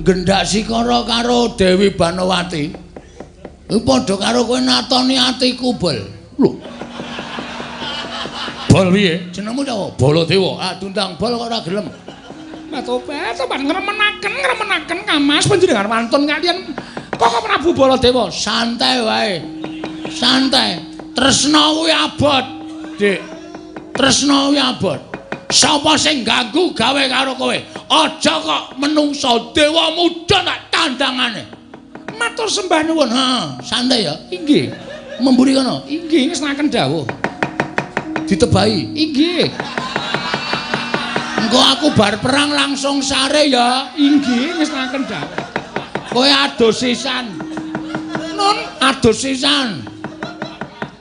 Gendak Sikara karo Dewi Banowati. Iku padha karo kowe natoni atiku, Bol. Lho. Bol piye? Jenengmu sapa? Baladewa. Ah tundang bol kok ora gelem. Matobat sampean ngremenaken Kamas panjenengan wantun kaliyan Koko Prabu Baladewa. Santai wae. Santai. Tresna kuwi abot, Dik. Tresna kuwi abot. Sapa sing ganggu gawe karo kowe? Aja kok menungso dewa muda tak tandangane. Matur sembah nuwun. Ha, santai ya. Inggih. Memburi kono. Inggih ngesnaken dawuh. Ditebahi. Inggih. Engko aku bar perang langsung sare ya. Inggih ngesnaken dawuh. Kowe adus sisan. Nun adus sisan.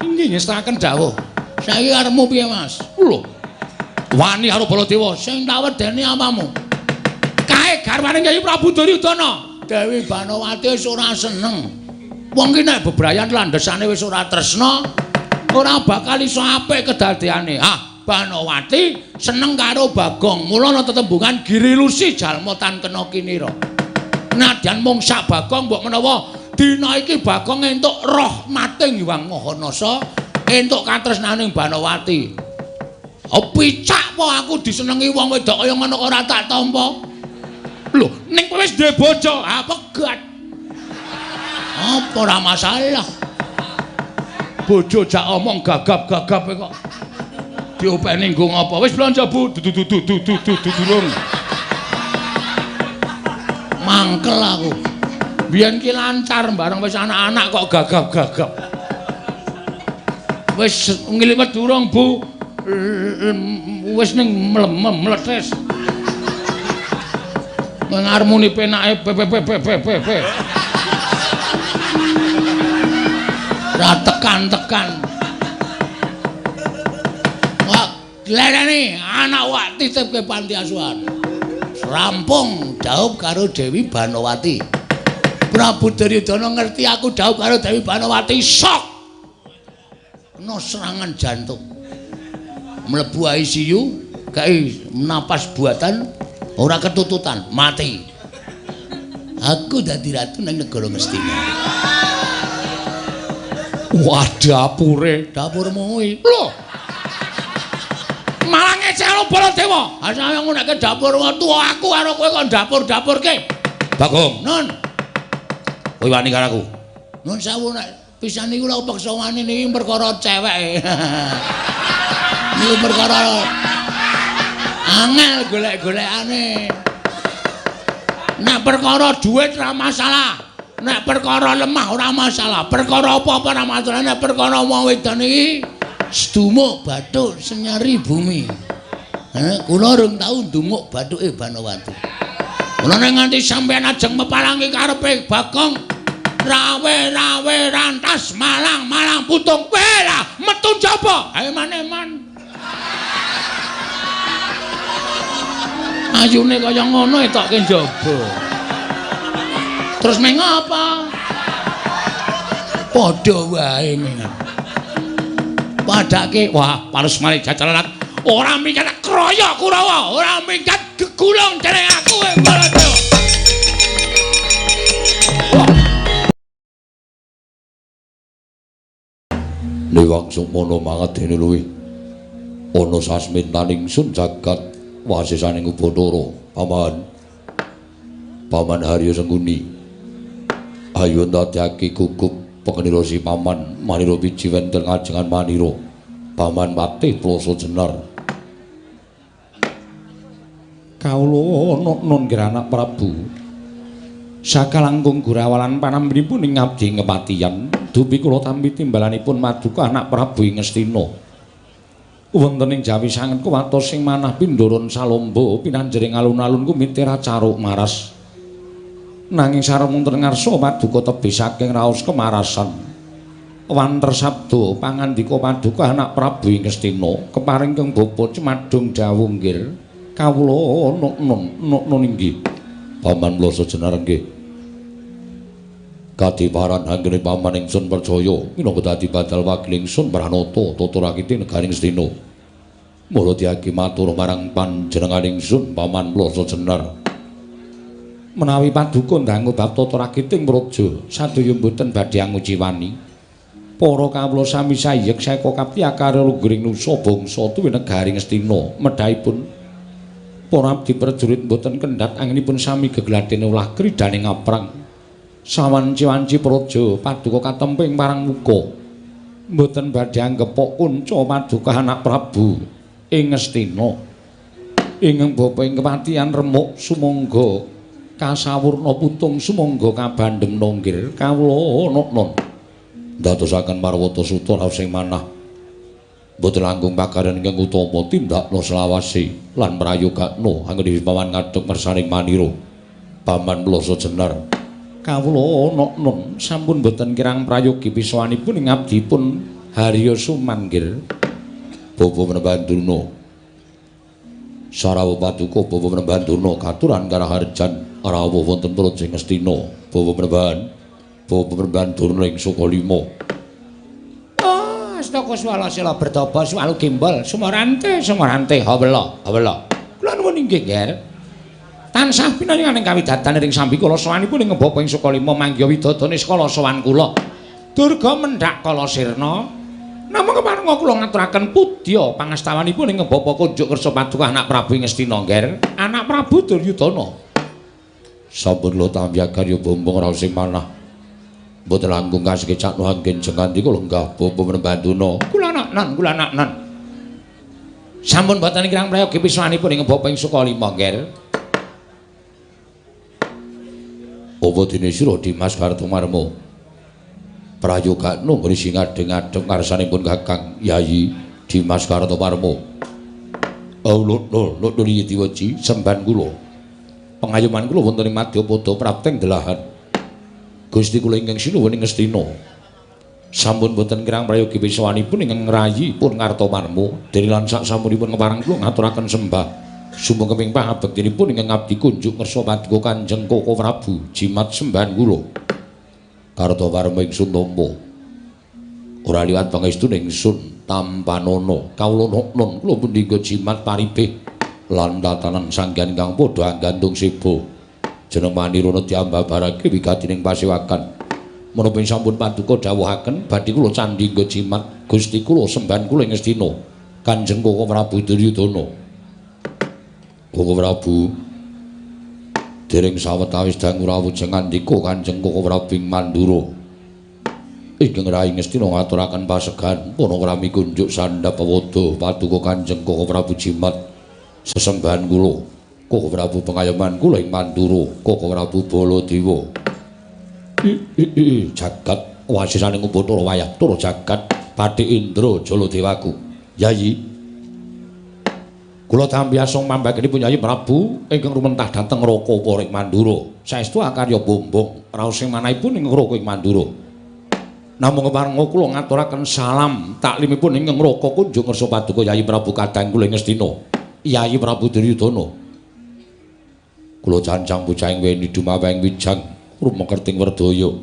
Inggih ngesnaken dawuh. Saiki karepmu piye, Mas? Lho. Wani karo Baladewa sing tak wedeni apamu? Kae garwane Kyai Prabu Duryudana. Dewi Banowati wis ora seneng. Wong ki nek bebrayan landhesane wis ora tresna, ora bakal iso apik kedadeane. Ah, Banowati seneng karo Bagong. Mula ana tetembungan Giri Lusi jalma tan kena kinira. Nadyan mung sak Bagong mbok menawa dina iki Bagong entuk rahmating Hyang Mahanasa, entuk katresnaning Banowati. Picak po aku disenengi wong wedok kaya ngono kok ora tak tampa. Lho, ning kowe wis duwe bojo, Ah pegat. Apa ora masalah. Bojo jak omong gagap-gagap kok. Diopeni nggo ngopo? Wis blanja Bu. Durung. Mangkel aku. Biyen ki lancar bareng wis anak-anak kok gagap-gagap. Wis ngliwet durung Bu. Wis ning meletes. Ngarmuni penake PPPPPP. Ora tekan-tekan. Wah, glereni anak wak titipke panti asuhan. Rampung dhaup karo Dewi Banowati. Prabu Duryudana ngerti aku dhaup karo Dewi Banowati sok. Kena serangan jantung. Mlebu ICU, kae napas buatan, ora ketututan, mati. Aku dadi ratu nang negara Ngastina. Wah, dapurmu kuwi. Lho. Malah ngecelo Baladewa. Ha saya nguneke dapur tuwa aku karo kowe kok dapur-dapurke. Bagong, Nun. Kowe wani karo aku. Nun sawu nek pisan niku lak peksa wani niki perkara cewek. Niku perkara angel golek-golekane. Nek perkara dhuwit ora masalah. Nek perkara lemah ora masalah. Perkara apa-apa ora masalah. Nek perkara wong wedon iki sedumuk bathuk senyari bumi. Kula urung tau ndumuk bathuke Banowati. Kula nek nganti sampeyan ajeng mepalangi karepe Bagong rawe rantas malang putung wela metu jaba. Ayo maneman. Ayune kaya ngono etokke njaba. Terus meng apa? Padha wae mengan. Padake wah palus mari jajalanan ora minggat kroya Kurawa, ora minggat gegulung dening aku Baladewa. Liwang sumana mangadene luwih. Ana sasmintaning sun jagat wasisaning Ubathara, Paman Harya Sengguni. Ayo ndadekake gugup pengenira si Paman Manira wiji wenten ngajengan Manira. Paman Patih Plasa Jenar. Kawula nun anak Prabu. Sakalangkung gurawalan panambinipun ing ngabdi ngepatian, dupi kula tampi timbalanipun Maduka anak Prabu ing Ngastina. Wonten ing Jawi sanget kuwatos sing manah pindoron salomba pinanjering alun-alun kumitira caruk maras. Nanging sareng wonten ngarsa Maduka tebih saking raos kemarasan. Wanter sabda pangandika Paduka anak Prabu ing Ngastina keparing keng bapa Cemadung dawuh nggih kawula nun inggih Paman Plasa Jenar nggih kadiparan anggene paman ingsun percaya minangka dadi badal wakiling ingsun Pranata tata rakiti negaring Ngastina mula diagi matur marang panjenengan ingsun Paman Plasa Jenar Menawi paduka ndangu bab tata rakiting praja sadaya mboten badhe anguciwani. Para kawula sami sayek seka kapiyakare lunggering nusa bangsa tuwi negari Ngastina medhaipun para abdi prajurit mboten kendhat anginipun sami gegladene ulah kridane ngaprang. Sawanci-wanci praja paduka katemping parang muka. Mboten badhe anggepok kunca paduka anak Prabu ing Ngastina. Ingkang bapa ing kepatihan remuk sumangga kasawurna putung sumangga kabandhem nonggir kawula non ndadosaken marwata suta raos sing manah boten langkung pagaran ingkang utama tindakna selawase lan prayogakna anggene pawan ngadhep mersaning manira paman Plasa Jenar kawula non sampun boten kirang prayogi pisowanipun ing abdipun Harya Sumanggir bapa Menembandurna Sarawa paduka bapa Menembandurna katuran karaharjan rawuh wonten praja Ngastina bapa Menembandurna ing Sukalima. Astaka swala sila bertapa swalu gimbal sumarante hawela. Kula nuwun inggih Nger. Tansah pinanjenengan ing kawidatan ing sambikala sawanipun ing bapa ing Sukalima manggiya widodane skala sawan kula. Durga mendhak kala sirna. Namung keparenga kula ngaturaken pudya pangastawanipun ing bapa kunjuk kersa paduka anak Prabu ing Ngastina Nger, anak Prabu Duryudana. Sampun lo tambiakarya bombong raos sing manah. Mboten langkung kasekecak nuhanggen jengandi kula lenggah bapa Menembandurna. Kula naknan. Sampun boten kirang prayogi pisowanipun ing bapa ing Sukalima Nger. Apa dene sira Dimas Kartomarma? Prayogakna ngrisi ngadheng-adheng karsanipun Kakang Yayi Dimas Kartomarma. Lho Yitiwaji semban kula. Pengayoman kula wonten ing Madyapada prapteng delahan. Gusti kula ingkang sinuwun ing Ngastina. Sampun boten kirang prayogi pisowanipun ingkang ngrayi pun Kartomarma. Dene lan sak samunipun kepareng kula ngaturaken sembah. Sumangga ping pangabektinipun ingkang abdi kunjuk ngersa paduka Kanjeng Koko Prabu jimat sembahan kula. Kartomarma ingsun tampa. Ora liwat pangestune ingsun tampanana. Kawula non kula pundhika jimat paribeh lan tatanan sanggan kang padha anggantung siba. Jeneng Manirana diambabarake wigatining pasewakan. Menapa sampun paduka dawuhaken badhe kula candhi nggo jimat Gusti kula sembahan kula ing Ngastina. Kanjeng Koko Prabu Duryudana. Koko Prabu dereng sawetawis dangu rawuh ngandika Kanjeng Koko Prabu ing Mandura. Ingkang rayi Ngastina ngaturaken pasegan panakrami kunjuk sandhapawada paduka Kanjeng Koko Prabu jimat sesembahan kula Koko Prabu pengayoman kula ing Mandura Koko Prabu Baladewa. Jagat wasisaning Bathara Wayahtura jagat Patih Indra Jaladewaku. Yayi kula tambiasa mambakenipun Yayi Prabu ingkang rumentah dhateng Rakapa ing Mandura. Saestu akarya bombong raos sing manahipun ing Raka ing Mandura. Namung keparenga kula ngaturaken salam taklimipun ingkang Raka kunjuk ngersa paduka Yayi Prabu kadang kula ing Ngastina. Yayi Prabu Duryudana. Kula cancang pucahing weni dumaweng wijang rumekerting werdaya.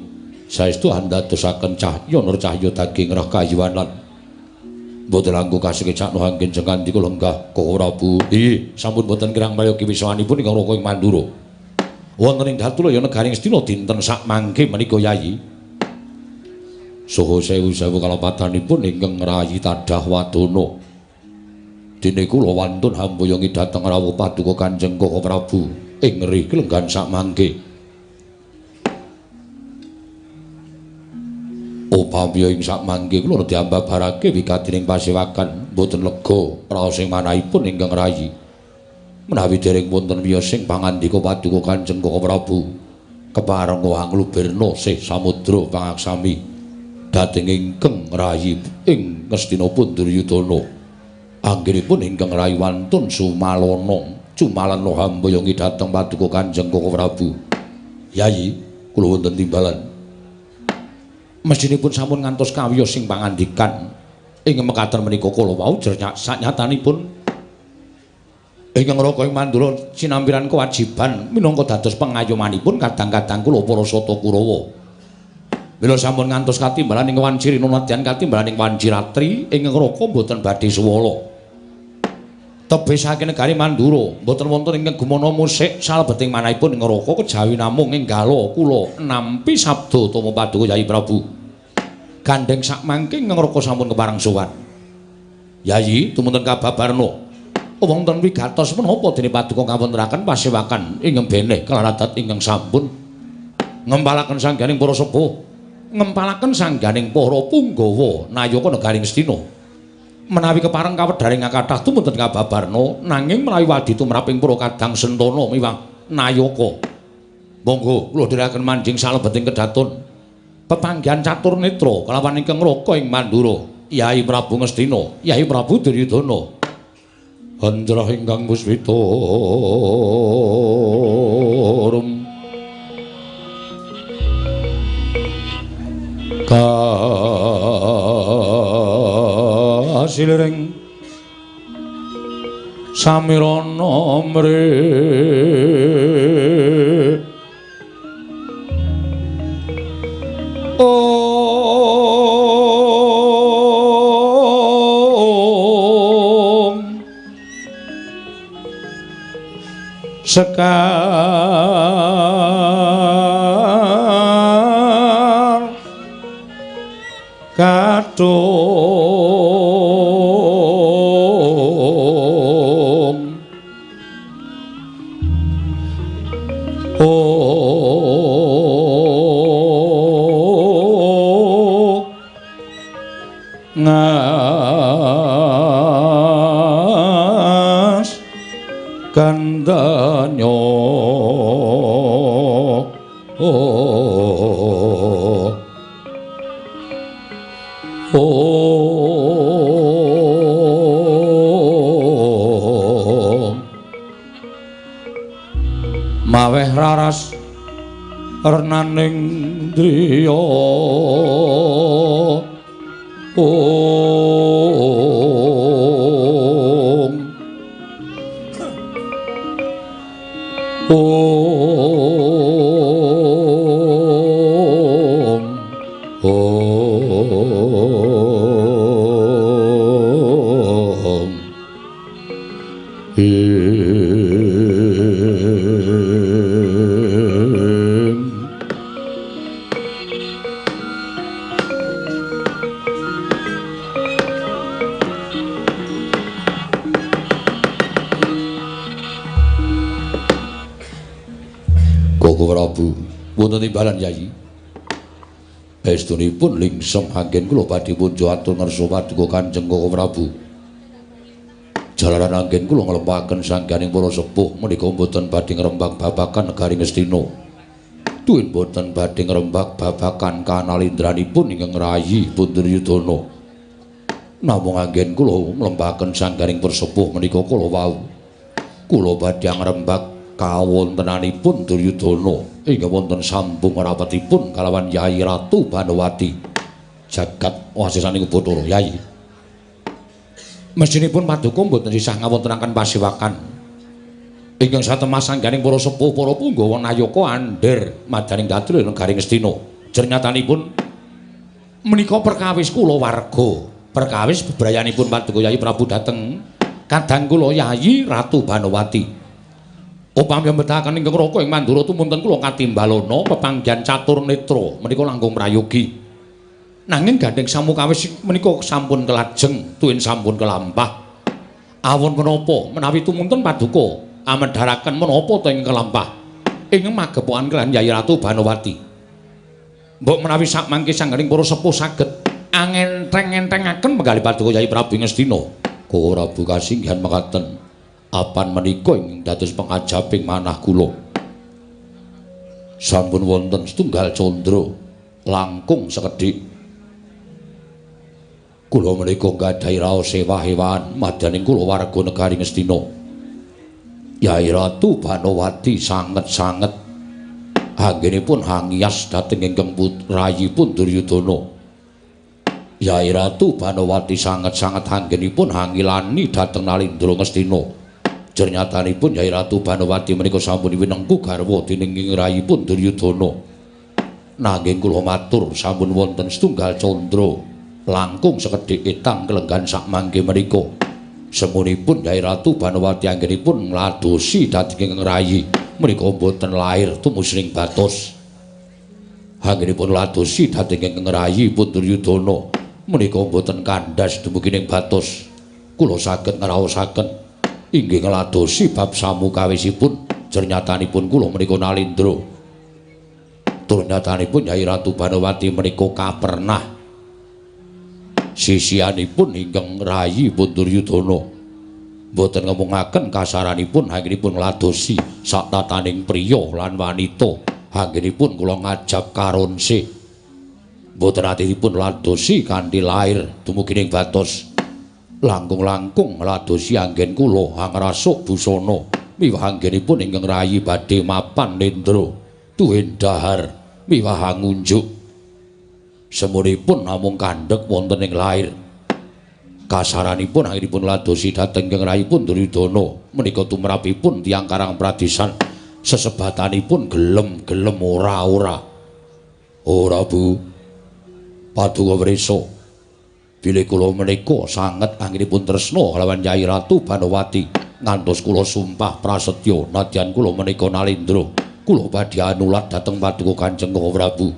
Saestu andadosaken cahya nur cahya daging rah kayiwanan. Mboten langkung kasekecak nuhanggen jengandi kula lenggah Koko Prabu. Sampun boten kirang prayogi pisowanipun ingkang Raka ing Mandura. Wonten ing Datulaya negari Ngastina dinten sak mangke menika Yayi. Saha sewu-sewu kalapatanipun ingkang ngrayi tadah wadana. Dene kula wantun hamboyongi dhateng rawuh paduka Kanjeng Koko Prabu ing ngrih kelenggan sak mangke. Upami ing sak mangke kula diambabarake wigatining pasewakan boten lega raos sing manahipun ingkang rayi. Menawi dereng wonten wiyosing pangandika paduka Kanjeng Koko Prabu kepareng anglubirna sih samudra pangaksami dhateng ingkang rayi ing Ngastinapun Duryudana. Anggenipun ingkang rayi wantun sumalana cumalana hamboyongi dhateng paduka Kanjeng Koko Prabu. Yayi, kula wonten timbalan. Mestinipun sampun ngantos kawiyosing pangandikan ing mekaten menika kala wau saknyatanipun ingkang Raka ing Mandura sinampiran kewajiban minangka dados pengayomanipun kadang-kadang kula para sata Kurawa. Mila sampun ngantos katimbalan ing Wancirina nadyan katimbalan ing Wanciratri ingkang Raka boten badhe suwala. tebih saking negari Mandura mboten wonten ingkang gumana musik salebeting manahipun ngroko kejawi namung enggalo kula nampi sabda Tama Paduka Yayi Prabu gandeng sak mangke ngroko sampun kepareng sowan Yayi tumunten kababarna wonten wigatos menapa dene Paduka ngawontenaken pasewakan ingkang beneh kelaradat ingkang sampun ngempalaken sangganing para sepuh ngempalaken sangganing para punggawa nayaka negari Ngastina menawi kepareng kawedharing kathah tumunten kababarna nanging menawi wadi tumraping para kadang Sentana miwah Nayaka monggo kula dherekaken manjing salebeting kedaton pepanggihan catur netra kalawan ingkang ngraka ing Mandura Yayi Prabu Ngastina Yayi Prabu Duryudana Andrah ingkang puspita rum kasilring samirana mre om sekar kadung ngas kandanyo maweh raras renaning driya wonten timbalan Yayi estunipun lingsem anggen kula badhe punja atur ngarsa Paduka Kanjeng Koko Prabu jalaran anggen kula nglempahaken sangganing para sepuh menika boten badhe ngrembak babagan negari Ngastina tuwin boten badhe ngrembak babagan kanalindranipun ingkang rayi Duryudana namung anggen kula nglempahaken sangganing para sepuh menika kula wau kula badhe ngrembak kawontenanipun Duryudana inggih wonten sambung rapetipun kalawan Yayi Ratu Banowati jagat wasisaning Bathara Yayi mesinipun Paduka mboten sisah ngawontenaken pasewakan ingkang satemas sangganing para sepuh para punggawa Nayaka andher madaning datri negari Ngastina jernyatanipun menika perkawis kula warga perkawis bebrayanipun Paduka Yayi Prabu dhateng kadang kula Yayi Ratu Banowati upami mbetahaken ingkang raka ing Mandura tumunten kula katimbalana pepanggihan catur netra menika langkung prayogi nanging gandeng samukawis menika sampun kelajeng tuwin sampun kelampah awon menapa menawi tumunten Paduka amedharaken menapa ta ing kelampah ing magepokan kaliyan Yayi Ratu Banowati mbok menawi sak mangke sangganing para sepuh saged angentheng-entengaken penggalih Paduka Yayi Prabu Ngastina Koko Prabu kasinggihan mekaten apan menika ing dados pangajaping manah kula sampun wonten setunggal candra langkung sekedhik kula menika gadhahi raos sewah-ewahan madaning kula warga negari Ngastina Yayi Ratu Banowati sanget-sanget anggenipun hangias dhateng ingkang putrayipun Duryudana Yayi Ratu Banowati sanget-sanget anggenipun hangilani dhateng Nalindra Ngastina jernyatanipun Yayi Ratu Banowati menika sampun winengku garwa dening rayipun Duryudana nanging kula matur sampun wonten setunggal candra langkung sekedhik etang kelenggan sak mangke menika Semunipun Nyai Ratu Banowati anggenipun ngladosi dhateng ingkang rayi menika boten lair tumusing batos. Anggenipun ngladosi dhateng ingkang rayi pun Duryudana menika boten kandhas dumugi ing batos. Kula saged ngraosaken inggih ngladosi bab samukawisipun jernyatanipun kula menika Nalindra. Turnyatanipun Nyai Ratu Banowati menika kapernah sisianipun ingkang rayi pun Duryudana boten ngomongaken kasaranipun anggenipun ngladosi sak tataning priya lan wanita anggenipun kula ngajab karonse boten atinipun ngladosi kanthi lair dumugi ing batos langkung-langkung ngladosi anggen kula angrasuk busana miwah anggenipun ingkang rayi badhe mapan nendra tuwin dahar miwah ngunjuk. Semunipun namung kandhek wonten ing lair. Kasaranipun anggenipun ladosi dhateng ingkang rayipun Duryudana menika tumrapipun tiyang Karang Pradesan sesebatanipun gelem-gelem ora-ora. Ora Bu. Paduka Wresa. Bilih kula menika sanget anggenipun tresna kalawan Nyai Ratu Banowati ngantos kula sumpah prasetya nadyan kula menika Nalindra kula badhe anulat dhateng Paduka Kanjeng Prabu.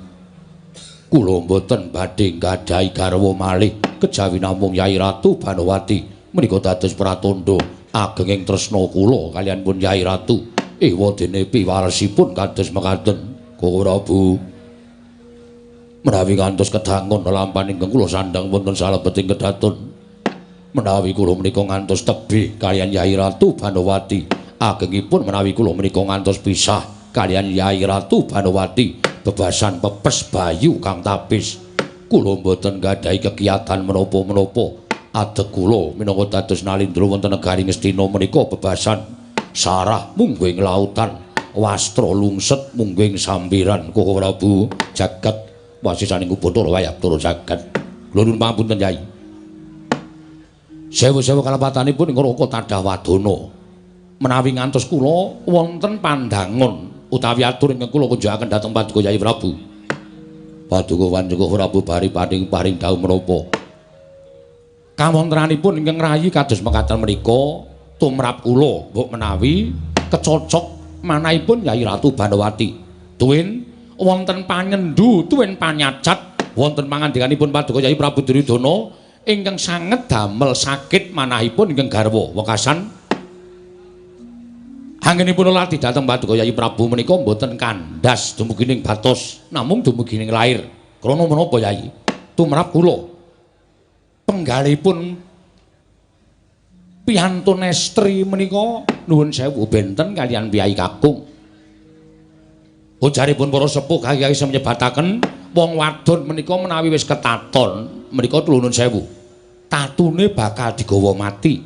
Kula mboten badhe nggadahi garwa malih kejawi namung Nyai Ratu Banowati menika dados pratandha agenging tresna kula kaliyan pun Nyai Ratu ewa dene piwaresipun kados mekaten Prabu menawi ngantos kedangun lampahan ingkang kula sandhang wonten salebeting kedaton menawi kula menika ngantos tebih kaliyan Nyai Ratu Banowati agengipun menawi kula menika ngantos pisah kaliyan Nyai Ratu Banowati bebasan pepes bayu kang tapis kula mboten gadhahi kegiatan menapa-menapa adeg kula minangka dados Nalindra wonten negari Ngastina menika bebasan sarah mungging lautan wastra lungset mungging sambiran Prabu jagat wasisaning Bathara wayah turu jagat kula nuwun pangapunten Nyai sewu-sewu kalepatanipun ing Raka Tadhawadana menawi ngantos kula wonten pandangun utawi atur ingkang kula kunjungaken dhateng Paduka Nyai Prabu. Paduka Wancuka Prabu bari paring dawuh menapa? Kawontranipun ingkang rayi kados mekaten menika tumrap kula mbok menawi kecocok manahipun Nyai Ratu Banowati. Tuwin wonten panyendu, tuwin panyacat wonten pangandikanipun Paduka Nyai Prabu Duryudana ingkang sanget damel sakit manahipun ingkang garwa wekasan anggenipun latih dhateng Paduka Nyai Prabu menika mboten kandhas dumugi ing batos namung dumugi ing lair. Krana menapa Yai? Tumrap kula penggalipun piyantun estri menika nuwun sewu benten kaliyan piyai kakung. Ujaripun para sepuh kaki menyebataken wong wadon menika menawi wis ketaton menika nuwun sewu. Tatune bakal digawa mati.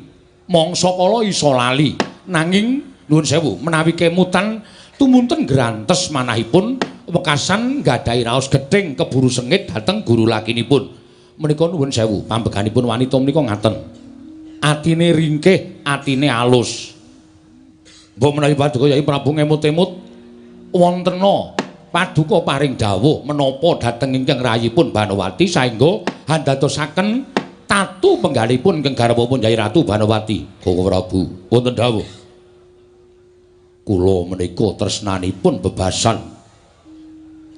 Mangsa kala isa lali nanging nuwun sewu menawi kemutan tumunten grantes manahipun wekasan nggadahi raos gething keburu sengit dhateng guru lakinipun menika nuwun sewu pambeganipun wanita menika ngaten atine ringkih atine alus mbok menawi Paduka Nyai Prabu ngemut-emut wontena Paduka paring dawuh menapa dhateng ingkang rayipun Banowati saengga handadosaken tatu penggalipun ingkang garwapun Nyai Ratu Banowati Prabu wonten dawuh kula menika tresnanipun bebasan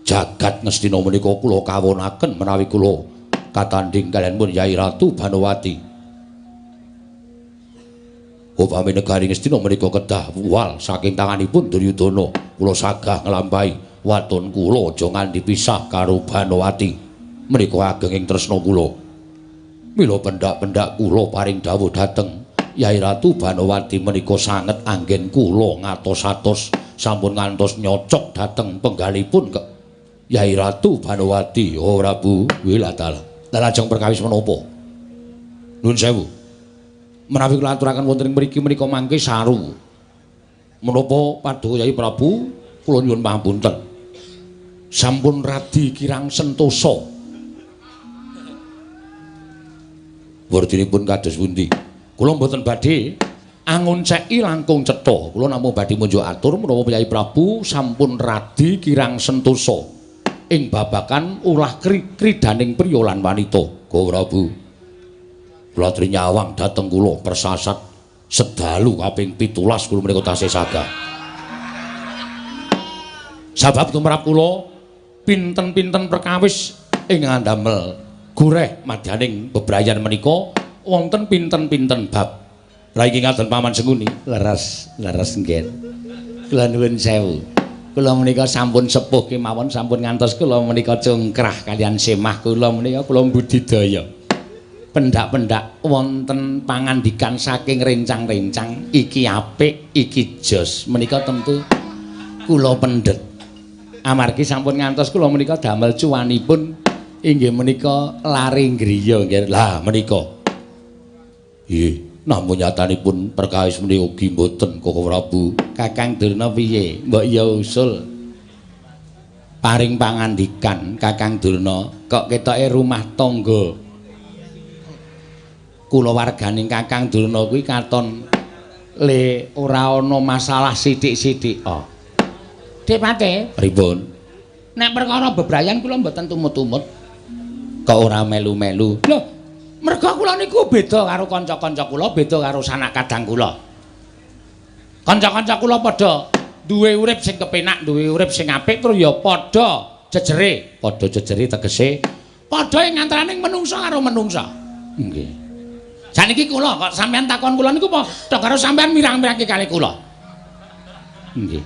jagat Ngastina menika kula kawonaken menawi kula katandhing kaliyan pun Nyai Ratu Banowati. Upami negari Ngastina menika kedah wal saking tanganipun Duryudana kula sagah nglampahi waton kula aja nganti pisah karo Banowati. Menika agenging tresna kula. Mila pendak-pendak kula paring dawuh dhateng Nyai Ratu Banowati menika sanget anggen kula ngatos-atos sampun ngantos nyocok dhateng penggalipun Nyai Ratu Banowati. Oh Prabu, wiladala. Lajeng perkawis menapa? Nuwun sewu. Menawi kula aturaken wonten ing mriki menika mangke saru. Menapa Paduka Nyai Prabu kula nyuwun pangapunten. Sampun radi kirang sentosa. Werdinipun kados pundi? Kula mboten badhe angonceki langkung cetha. Kula namung badhe munjuk atur menapa Nyai Prabu sampun radi kirang sentosa ing babagan ulah kridaning priya lan wanita. Prabu. Kula Latri nyawang dhateng kula persasat sedalu kaping 17 kula menika tasih sagah. Sabab tumrap kula pinten-pinten perkawis ingkang damel goreh madyaning bebrayan menika wonten pinten-pinten bab. Ra iki ngaten Paman Senguni. Leres nggih. Kula nuwun sewu. Kula menika sampun sepuh kemawon sampun ngantos kula menika cungkrah kalian semah kula menika kula budidaya. Pendak-pendak wonten pangandikan saking rencang-rencang iki apik iki jos menika tentu kula pendhet. Amargi sampun ngantos kula menika damel cuwanipun inggih menika lari griya nggih. Lah menika. Nggih. Namun nyatanipun perkawis menika ugi mboten Koko Prabu. Kakang Durna piye? Mbok ya usul paring pangandikan Kakang Durna kok ketoke rumah tangga kula warganing Kakang Durna kuwi katon le ora ana masalah sithik-sithik. Oh. Dik Pate, pripun? Nek perkara bebrayan kula mboten tumut-tumut. Kok ora melu-melu? Lho, merga kula niku beda karo kanca-kanca kula, beda karo sanak kadang kula. Kanca-kanca kula padha duwe urip sing kepenak, duwe urip sing apik terus ya padha jejere. Padha jejere tegese padha ing antaraning menungsa karo menungsa. Nggih. Saniki kula kok sampean takon kula niku padha karo sampean mirang-mirangke kalih kula. Nggih.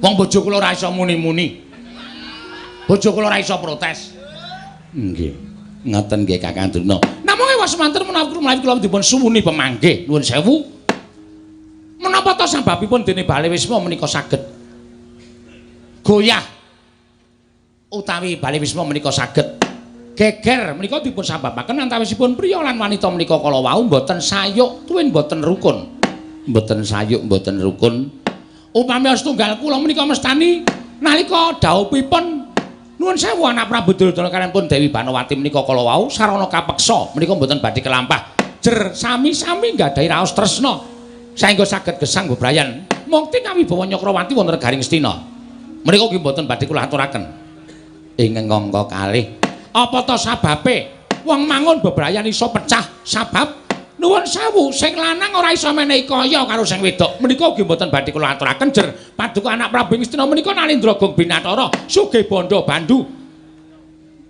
Wong bojo kula ora iso muni-muni. Bojo kula ora iso protes. Nggih. Ngoten nggih Kakang Durna. Namung ewas semanten menawi kula dipun suwuni pemanggih nuwun sewu. Menapa to sababipun dene Bale Wisma menika saged goyah utawi Bale Wisma menika saged geger menika dipun sababaken antawisipun priya lan wanita menika kala wau mboten sayuk tuwin mboten rukun. Mboten sayuk mboten rukun. Upami setunggal kula menika mestani nalika dawuhipun nuwun sewu anak Prabu Duryudana kaliyan pun Dewi Banowati menika kala wau sarana kapeksa menika mboten badhe kelampah jer sami-sami nggadahi raos tresna saengga saged gesang bebrayan mukti kawibawa Nyakrawati wonten Garing Stina menika ugi mboten badhe kula aturaken ing angka kalih apa to sababe wong mangun bebrayan iso pecah sabab nuwun sewu sing lanang ora iso menehi kaya karo sing wedok menika ugi mboten badhe kula aturaken jer paduka anak Prabu Ngastina menika Nalindra Gong Binathara sugih bondo bandu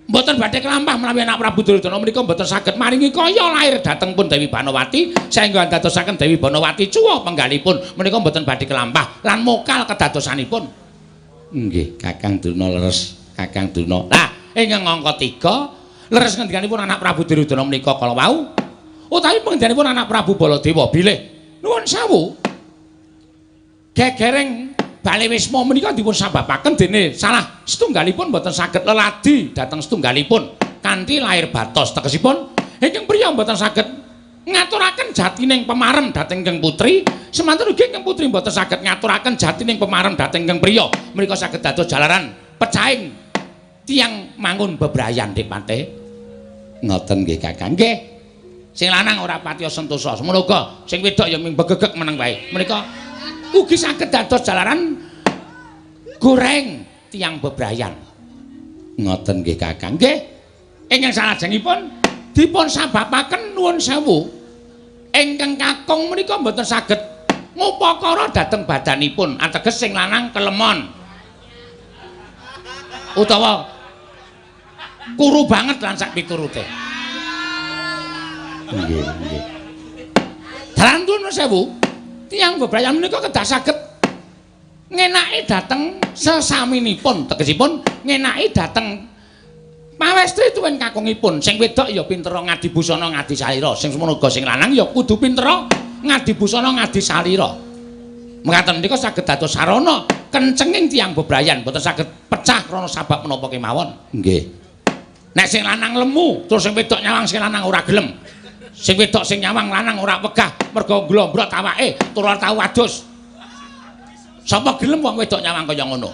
mboten badhe kelampah menawi anak Prabu Duryudana menika mboten saged maringi kaya lahir dhateng pun Dewi Banowati saengga dadosaken Dewi Banowati cuwa penggalipun menika mboten badhe kelampah lan mokal kedadosanipun. Nggih Kakang Durna leres Kakang Durna. Lah ing angka 3 leres ngendikanipun anak Prabu Duryudana menika kala wau utawi pengendikanipun anak Prabu Baladewa bilih nuwun sewu gegereng Bale Wisma menika dipun sababaken dene salah setunggalipun mboten saged leladi dhateng setunggalipun kanthi lahir batos tegesipun ingkang priya mboten saged ngaturaken jatining pemarem dhateng ingkang putri semanten ugi ingkang putri mboten saged ngaturaken jatining pemarem dhateng ingkang priya menika saged dados jalaran pecahing tiyang mangun bebrayan Dik Pate. Ngoten nggih Kakang. Nggih. Sing lanang ora patiya sentosa. Semono uga sing wedok ya ming begegek meneng wae. Menika ugi saged dados jalaran goreng tiyang bebrayan. Ngoten nggih Kakang. Nggih. Ingkang salajengipun dipun sababaken nuwun sewu. Ingkang kakung menika mboten saged ngupakara dhateng badanipun. Ateges sing lanang kelemon. Utawa kuru banget lan sak piturute. Nggih, nggih. Dalan nuwun sewu. Tiyang bebrayan menika kedah saged ngenaki dhateng sesaminipun tegesipun ngenaki dhateng pawestri tuwin kakungipun sing wedok ya pinter ngadi busana ngadi salira sing semono uga sing lanang ya kudu pinter ngadi busana ngadi salira mekaten menika saged dados sarana kencenging tiyang bebrayan boten saged pecah krana sabab menapa kemawon nggih nek sing lanang lemu terus sing wedok nyawang sing lanang ora gelem sing wedok sing nyawang lanang ora wegah mergo glombrot awake turun tau adus. Sapa gelem wong wedok nyawang kaya ngono.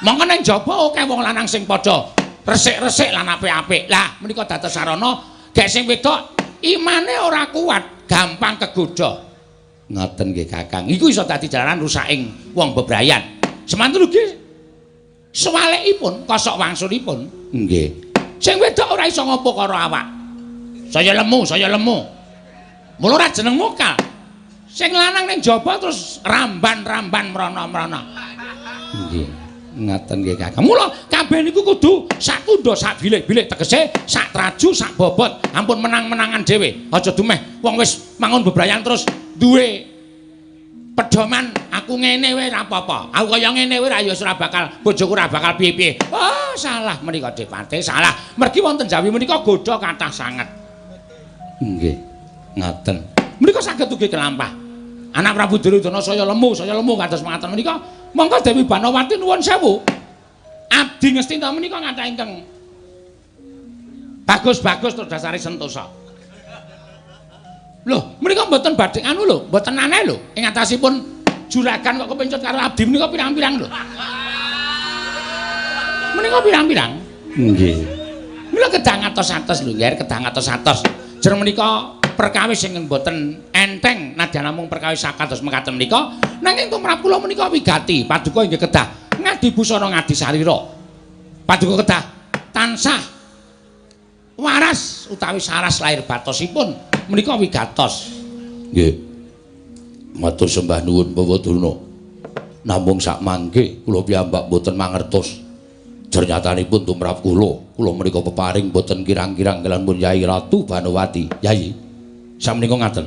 Mongko ning jaba akeh wong lanang sing padha resik-resik lan apik-apik. Lah menika dados sarana gek sing wedok imane ora kuat, gampang kegodha. Ngoten nggih Kakang. Iku iso dadi jalaran rusaking wong bebrayan. Semanten ugi suwalekipun kosok wangsulipun. Nggih. Sing wedok ora iso ngopo karo awak. Saya lemu. Mula ora jeneng Mokal. Sing lanang ning jaba terus ramban-ramban mrana-mrana. Nggih. Ngaten nggih Kakang. Mula kabeh niku kudu sak tundha sak bilik-bilik tegese sak traju sak bobot. Ampun menang-menangan dhewe. Aja dumeh wong wis mangun bebrayan terus duwe pedoman aku ngene wae ora apa-apa. Aku kaya ngene wae ra ya ora bakal bojoku ora bakal piye-piye. Oh, salah menika Depate, salah. Mergi wonten Jawi menika godha kathah sanget. Nggih. Ngaten. Menika saged ugi kelampah. Anak Prabu Duryudana saya lemu kados mekaten menika. Monggo Dewi Banawati nuwun sewu. Abdi Ngastina menika ngathah ingkang bagus-bagus tur dasare sentosa. Lho, menika mboten badhe anu lho, mboten aneh lho. Ing atasipun juragan kok kepencut karo abdi menika pirang-pirang lho. Menika pirang-pirang? Nggih. Menika kedang atos-atos lho, nggih, kedang atos-atos. Jer menika perkawis sing mboten enteng nadyan namung perkawis sakados mekaten menika nanging tumrap kula menika wigati paduka inggih kedah ngadi busana ngadi sarira paduka kedah tansah waras utawi saras lahir batosipun menika wigatos. Nggih. Matur sembah nuwun Bawadurna. Namung sak mangke kula piyambak boten mangertos. Jernyatanipun tumrap kula menika peparing boten kirang-kirang kelampun Yai Ratu Banawati. Yai, samenika ngaten.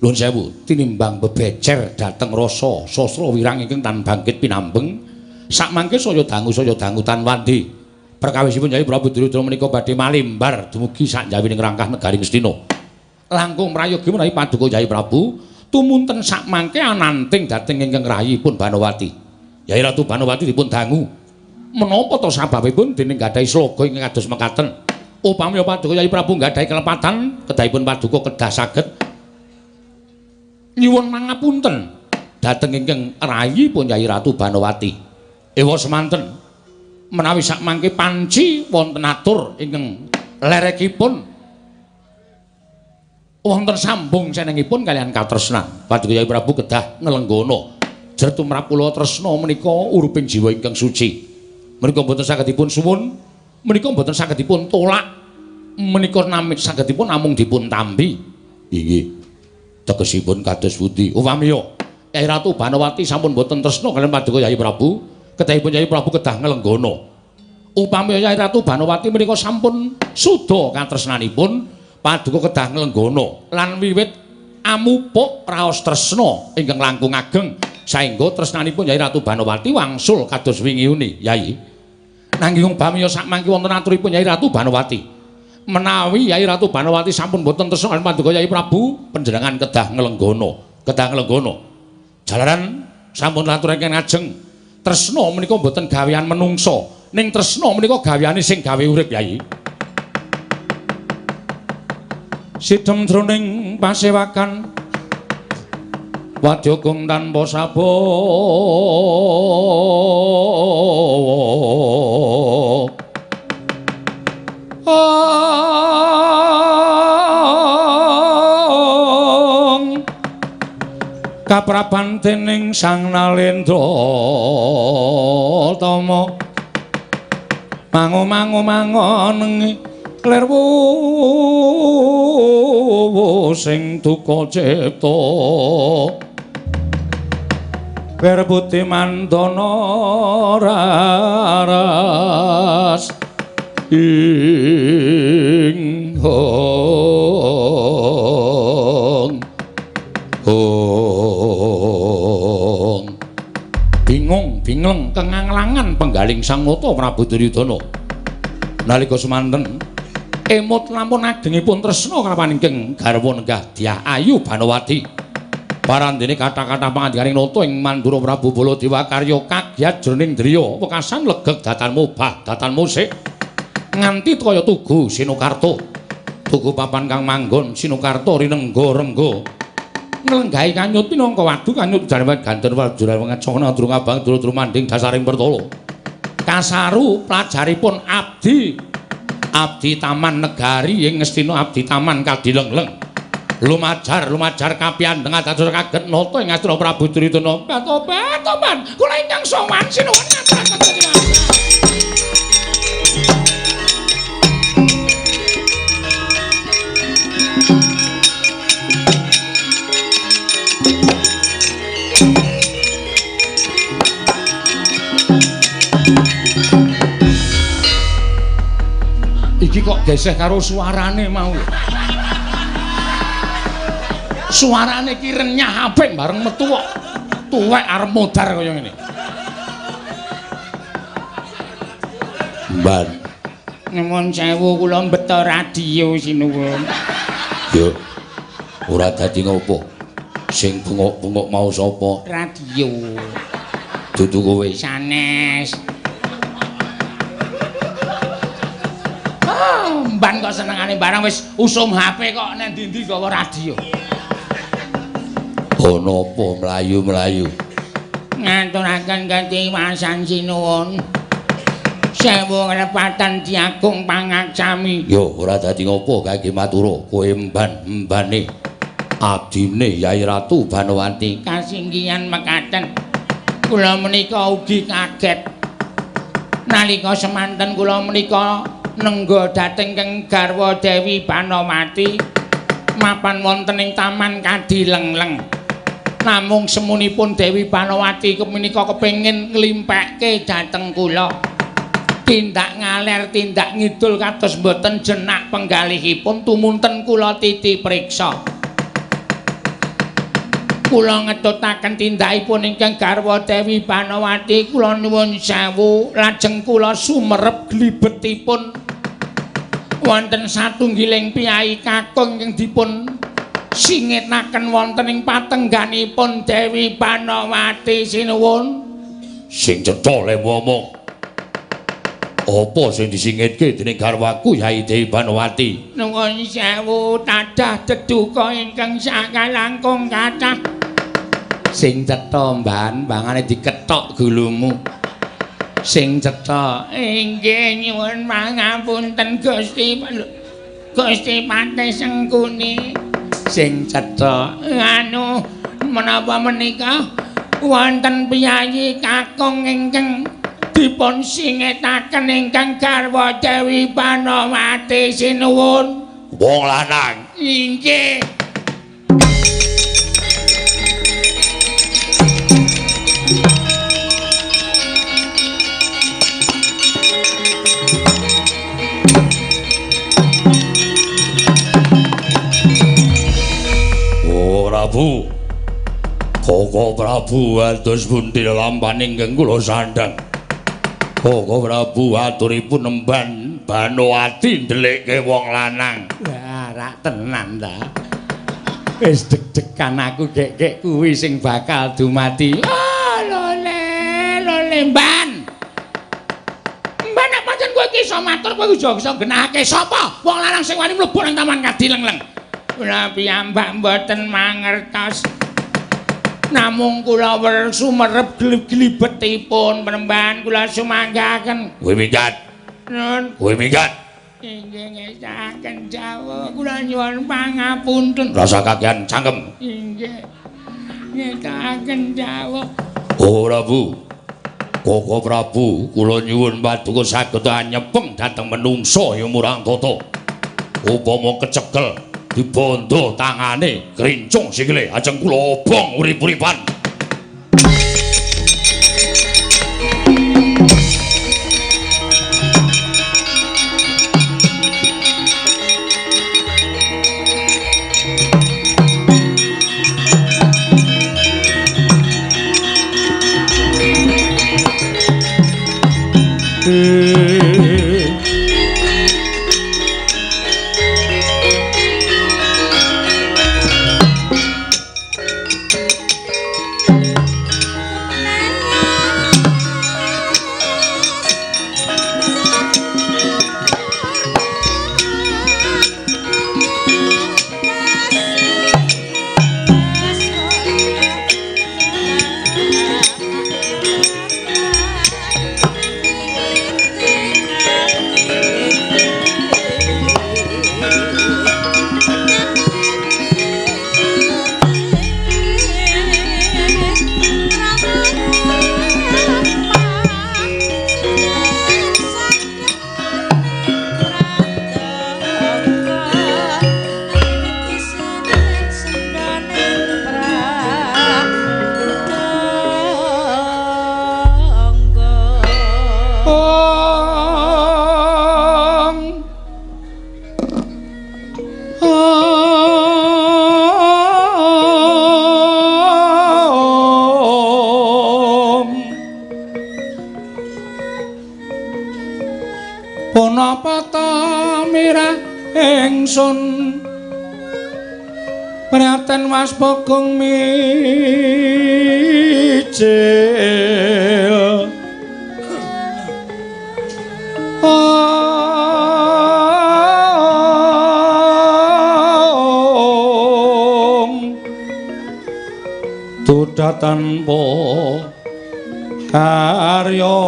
Nuwun sewu, tinimbang bebecer dhateng rasa sastra wirang ingkang tan bangkit pinambeng, sak mangke saya dangu tan wandi. Perkawisipun Yai Prabu Duryudana menika badhe malimbar dumugi sak jawining rangkah negari Ngastina. Langkung prayogi menawi paduka Yai Prabu tumunten sak mangke ananting dhateng ingkang rayipun Banawati. Yai Ratu Banawati dipun dangu. Menapa to sababipun dening gadahi sloga ingkang kados mekaten? Upami paduka Yai Prabu gadahi kelepatan, kedahipun paduka kedah saged nyuwun mangapunten dhateng ingkang rayipun Yai Ratu Banawati. Ewa semanten menawi sak mangke panci wonten atur ingkang lerekipun wonten sambung senengipun kalian katresnan. Paduka Yai Prabu kedah nglenggono jer tumrap kula tresna menika uruping jiwa ingkang suci. Menika mboten saged dipun suwun, menika mboten saged dipun tolak, menika namung saged dipun namung dipun tambi. Inggih. Tegesipun kados pundi? Upamiya Yai Ratu Banawati sampun mboten tresna kaliyan paduka Yai Prabu, kedahipun Yai Prabu kedah nglenggono. Upamiya Yai Ratu Banawati menika sampun suda katresnanipun, paduka kedah nglenggono lan wiwit amupuk raos tresna ingkang langkung ageng saengga tresnanipun Yai Ratu Banawati wangsul kados wingi uni, Yai. Nanging umpamiya sak mangke wonten aturipun Yai Ratu Banawati. Menawi Yai Ratu Banawati sampun boten tresna kaliyan paduka Yai Prabu, panjenengan kedah nglenggono. Jalaran sampun aturaken ngajeng. Tresna menika boten gawean menungso, ning tresna menika gaweane sing gawe urip, Yai. Sidhem jroning pasewakan Wadyagung tanpa sabawa kapraban dening Sang Nalendra Tama mango-mango ler sing duka cipta Werbuti mandana raras ing hong bingung kenganglangan penggaling Sang Nata Prabu Duryudana nalika semanten emut lampun agengipun tresna kalawan ingkang garwa nenggah Dyah Ayu Banawati parandene kata-kata pangandikaning Nata ing Mandura Prabu Baladewa karya kagyat jroning driya wekasan legeg datan mubah datan musik nganti kaya tugu Sinokarta tugu papan kang manggon Sinokarta rinengga-rengga nglenggahi kanyut pinangka wadu kanyut jarewet ganten wajuran ngecana durung abang durung manding dasaring pertolo kasaru pelajaripun abdi taman negari ing Ngastina abdi taman kadilengleng lumajar kapiandeng atus kaget nata ing Ngastina Prabu Duryudana topan kula ingkang sowan sinuwun ngaturaken panjenengan geseh karo suarane mau. Suarane ki renyah apik bareng metu kok tuwek arep modar kaya ngene. Mban. Nuwun sewu kula mbeta radio sinuwun. Yo. Ora dadi ngopo. Sing bengok-bengok mau sapa? Radio. Dudu kowe. Sanes. Mban kok senengane barang wis usum HP kok nek ndi-ndi gawa radio. Ono apa mlayu-mlayu? Ngaturaken katiwasan sinuwun. Sewu ngrepatan diagung pangaksami. Yo ora dadi ngopo kangge matura kowe mbane abdine Yai Ratu Banowati. Kasinggihan mekaten. Kula menika ugi kaget. Nalika semanten kula menika nengga dhateng keng garwa Dewi Banowati mapan wonten ing taman Kadilengleng. Namung semunipun Dewi Banowati menika kepengin nglimpekke dhateng kula. Tindak ngaler tindak ngidul kados mboten jenak penggalihipun tumunten kula titi priksa. Kula ngetutaken tindakipun ingkang garwa Dewi Banowati kula nuwun sewu lajeng kula sumerep glibetipun wonten satunggiling piyai kakung ingkang dipun singetaken wonten ing patengganipun Dewi Banowati sinuwun. Sing cetha le ngomong. Apa sing disingitke dening garwaku Yai Dewi Banowati? Nuwun sewu tadah deduka ingkang sakalangkung kathah. Sing cetha mban, bangane diketok gulumu. Sing cetha. Inggih nyuwun pangapunten Gusti. Gusti Patih Sengkuni. Sing cetha. Anu menapa menika wonten piyayi kakung ingkang dipun singetaken ingkang garwa Dewi Banowati sinuwun. Wong lanang. Inggih. Oh Prabu. Koko Prabu atus pundi lampaning ingkang kula sandhang. Koko Prabu aturipun nemban Banowati ndelikke wong lanang. Wah, rak tenan ta. Wis deg-degan aku gek-gek kuwi sing bakal dumati. Lole mban. Mban nek pancen kowe iki iso matur kowe iso genahake sapa wong lanang sing wani mlebu nang taman Kadilengleng. Kula piyambak mboten mangertos. Namung kula sumerep glibetipun penemban kula sumanggaken. Kowe minggat. Nun. Kowe minggat. Inggih ngestaken jawuh kula nyuwun pangapunten. Rasa kakehan cangkem. Inggih. Ngestaken jawuh. Oh Prabu. Koko Prabu, kula nyuwun paduka saged anyepeng dhateng menungsa ya murang tata. Upama kecekel dibondo tangane, krincung sikile, ajeng kula obong urip-uripan. ingsun prihatin was Bagong mijil Tudah tanpa karya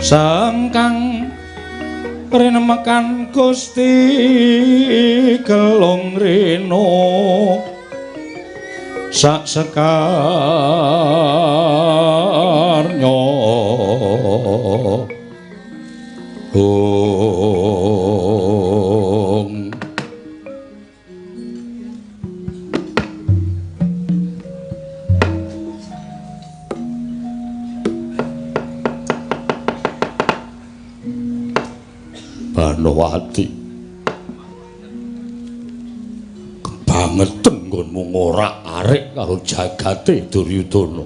sangkang rinemekan Gusti gelung rino sak sekarnya Banowati kebangetan nggonmu ngorak-arik karo jagate Duryudana.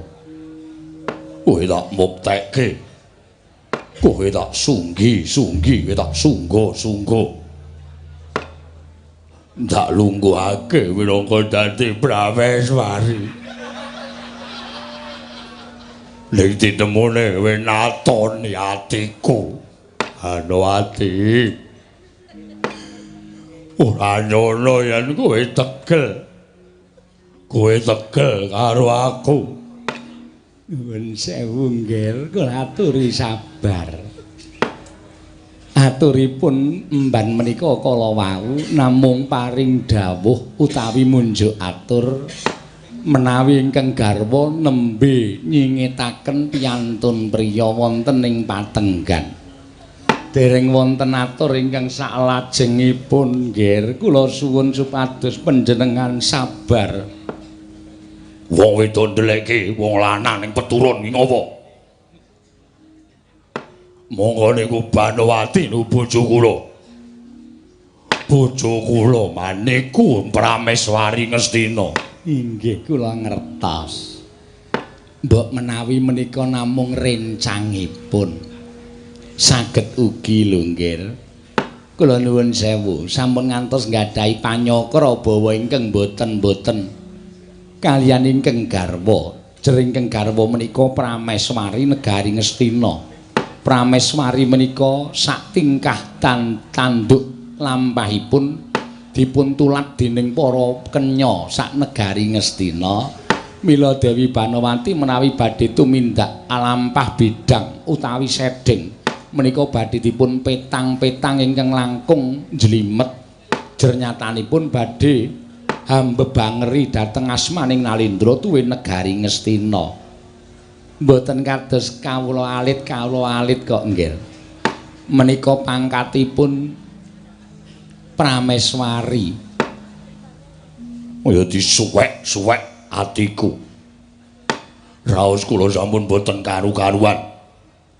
Kowe tak muktekke, kowe tak sunggi-sunggi, kowe tak sungga-sungga. Ndak lungguhake minangka dadi Prameswari. Nek ditemune kowe natoni atiku. Banowati ora nyono yen kowe tegel karo aku. Nuwun sewu nggih, kula aturi sabar. Aturipun emban menika kala wau namung paring dawuh utawi munjuk atur menawi ingkang garwa nembe nyingetaken piyantun priya wonten ing patenggan. Dereng wonten atur ingkang salajengipun nggih kula suwun supados panjenengan sabar. Wong wedok ndeleke wong lanang ning peturun iki ngapa? Monggo niku Banowati niku bojo kula. Bojo kula maniku Prameswari Ngastina. Inggih kula ngertos. Mbok menawi menika namung rencangipun. Saged ugi lho nggih. Kula nuwun sewu, sampun ngantos nggadahi panyakra bawa ingkang boten-boten kaliyan ingkang garwa. Jering ingkang garwa menika Prameswari negari Ngastina. Prameswari menika sak tingkah tanduk lampahipun dipun tulat dening para kenya sak negari Ngastina. Mila Dewi Banowati menawi badhe tumindak alampah bidang utawi sedheng menika badhe dipun petang-petang ingkang langkung jlimet jernyatanipun badhe hambebangeri dhateng asmaning Nalindra tuwin negari Ngastina. Mboten kados kawula alit kok nggih. Menika pangkatipun Prameswari. Kaya disuwek-suwek atiku. Raos kula sampun boten karu-karuan.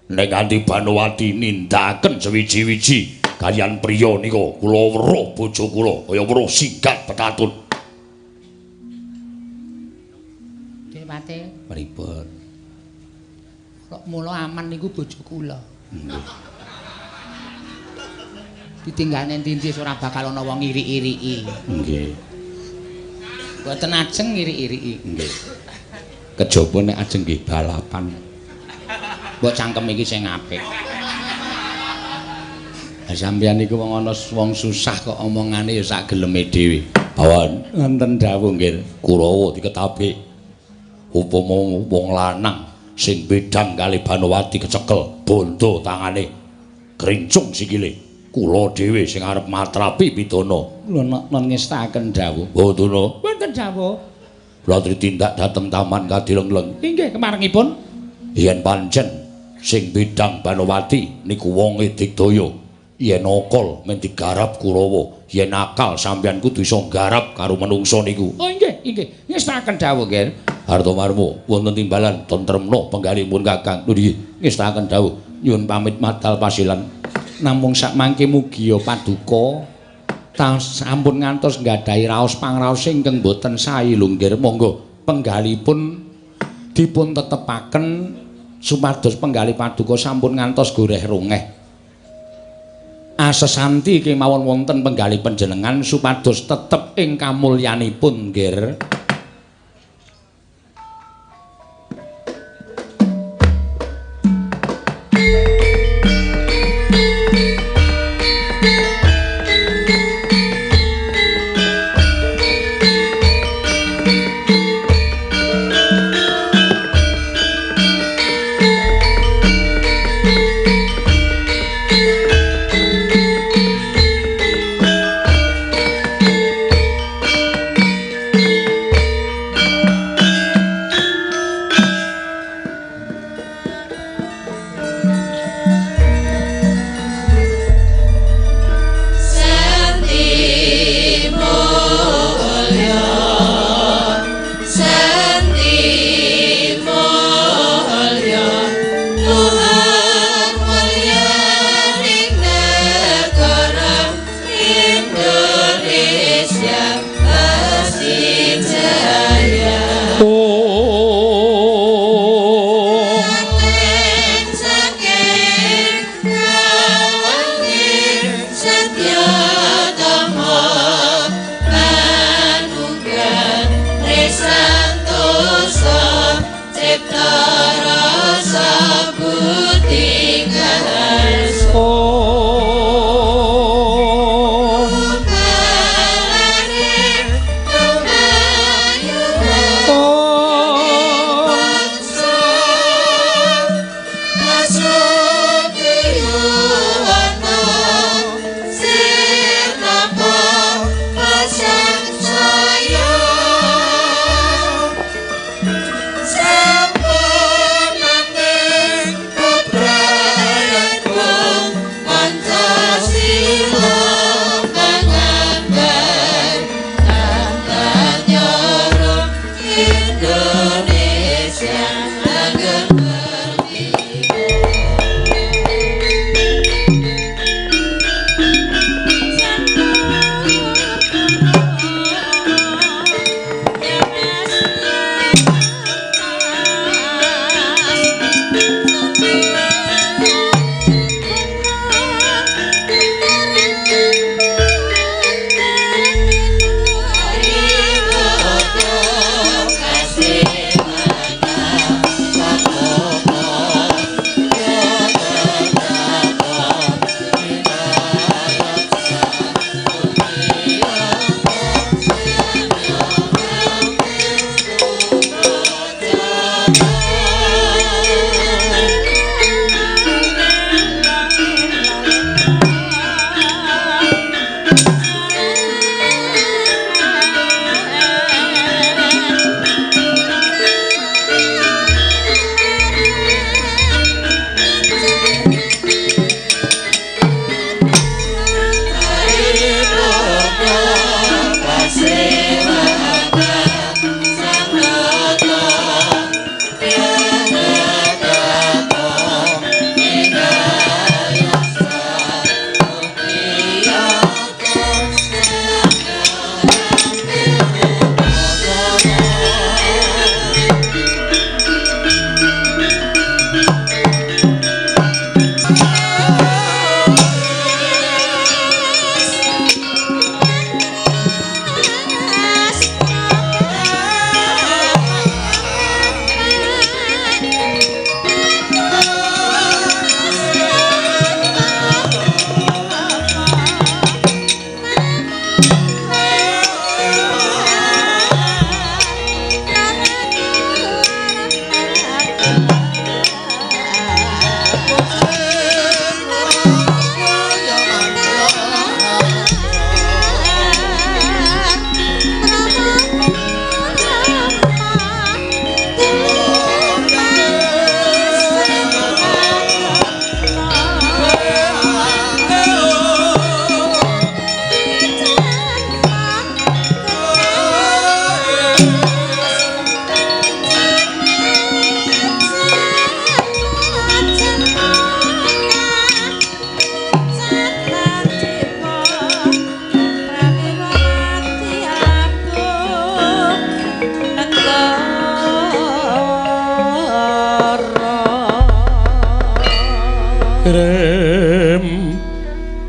Nek kanthi Banowati nindakaken sewiji-wiji kaliyan priya nika kula weruh bojo kula kaya weruh singgat petatun. Dewate Pripun? kok mula aman niku bojo kula. Ditinggalne ndi-ndi ora bakal ana wong iri-iriki. Nggih. Mboten ajeng iri-iriki. Nggih. Kejaba nek ajeng nggih balapan. Mbok cangkem iki sing apik. Lah sampeyan niku wong ana wong susah kok omongane ya sak geleme dhewe. Bawan wonten dawuh nggih, Kurawa diketapi. Upama wong lanang sing bedang kali Banowati kecekel, bondo tangane, krincung sikile. Kula dhewe sing arep matrapi pidana. Kula non ngestaken dawuh. Oh, Duna. Wonten dawuh. Kula tindak dhateng taman kadileng-leng. Inggih kemarengipun. Yen pancen sing bidang Banowati niku wonge digdaya. Yen akal men digarap Kurawa, yen akal sampeyan kudu iso garap karo menungsa niku. Oh inggih. Ngestaken dawuh nggih. Hartomarmo wonten timbalan tentremna penggalipun Kakang. Nggih, ngestaken dawuh. Nyuwun pamit madal pasilan. Namung sak mangke mugi ya paduka sampun ngantos nggadahi raos pangraos ingkang boten sae lho nggih. Monggo penggalipun dipun tetepaken supados penggalih paduka sampun ngantos goreh rungeh. Asesanti kemawon wonten penggalih panjenengan supados tetep ing kamulyanipun, nggih.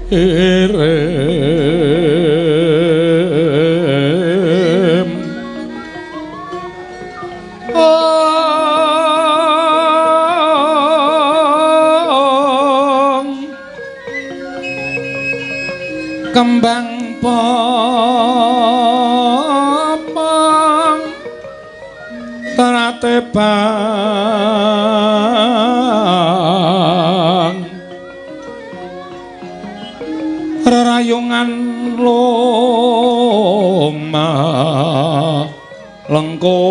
irem kembang popong terate bang rerayungan loma lengkung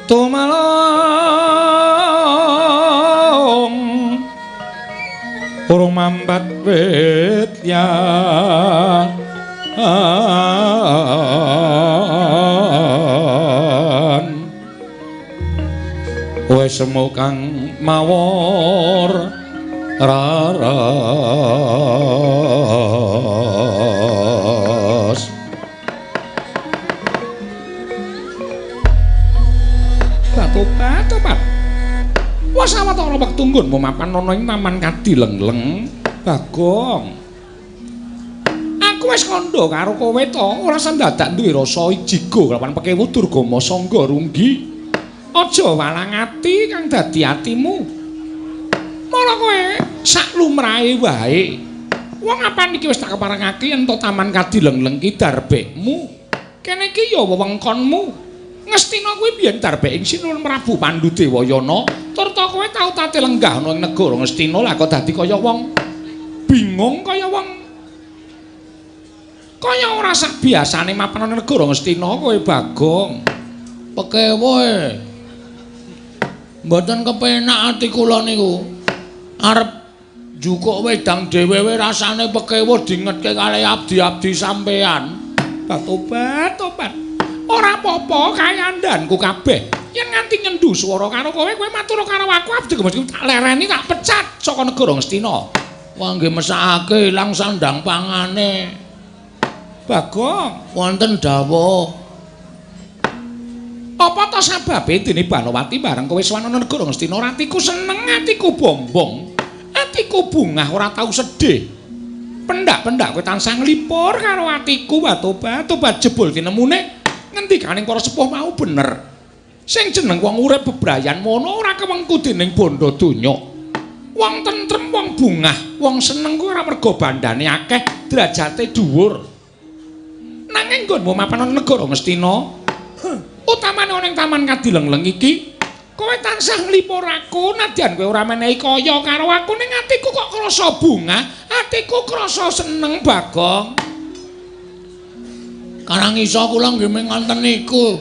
tumalong urung mambat wit ya wis semu kang mawor raras Tobat wis sawetara wektu nggonmu mapan ana ing Taman Kadilengleng Bagong aku wis kandha karo kowe to ora sandadak duwe rasa ijiga kelawan Pekewu Durgama Sangga Runggi aja walang ati kang dadi atimu mula kowe sak lumrahe wae wong apan iki wis tak keparengake yen to Taman Kadilengleng ki darbekmu kene iki ya wewengkonmu Ngastina kuwi biyen darbeke Sinul Prabu Pandudewayana tur to kowe tau tate lenggah ana ing negara Ngastina lah kok dadi kaya wong bingung kaya wong kaya ora sak biasane mapan ana negara Ngastina kowe Bagong Pekewu mboten kepenak ati kula niku arep jukuk wedang dhewe rasane Pekewu dingetke kalih abdi-abdi sampean tobat ora apa-apa kayandanku kabeh yen nganti nyendu swara karo kowe matur karo aku abdi gemes tak lereni tak pecat saka negara Ngastina wah nggih mesakake ilang sandang pangane Bagong wonten dawuh apa to sababe dene Banowati bareng kowe swana negara Ngastina atiku seneng atiku bombong atiku bungah ora tau sedih pendak-pendak kowe tansah nglipur karo atiku tobat jebul tinemune ngendikaning para sepuh mau bener sing jeneng wong urip bebrayan mono ora kewengku dening bondo donya wong tentrem wong bungah wong seneng kuwi ora mergo bandane akeh derajate dhuwur nanging nggonmu mapan ana negara Ngastina utamane ana ing Taman Kadilengleng iki kowe tansah nglipur aku nadyan kowe ora menehi kaya karo aku ning atiku kok krasa bungah atiku krasa seneng Bagong Karang iso kula nggih mung ngoten niku.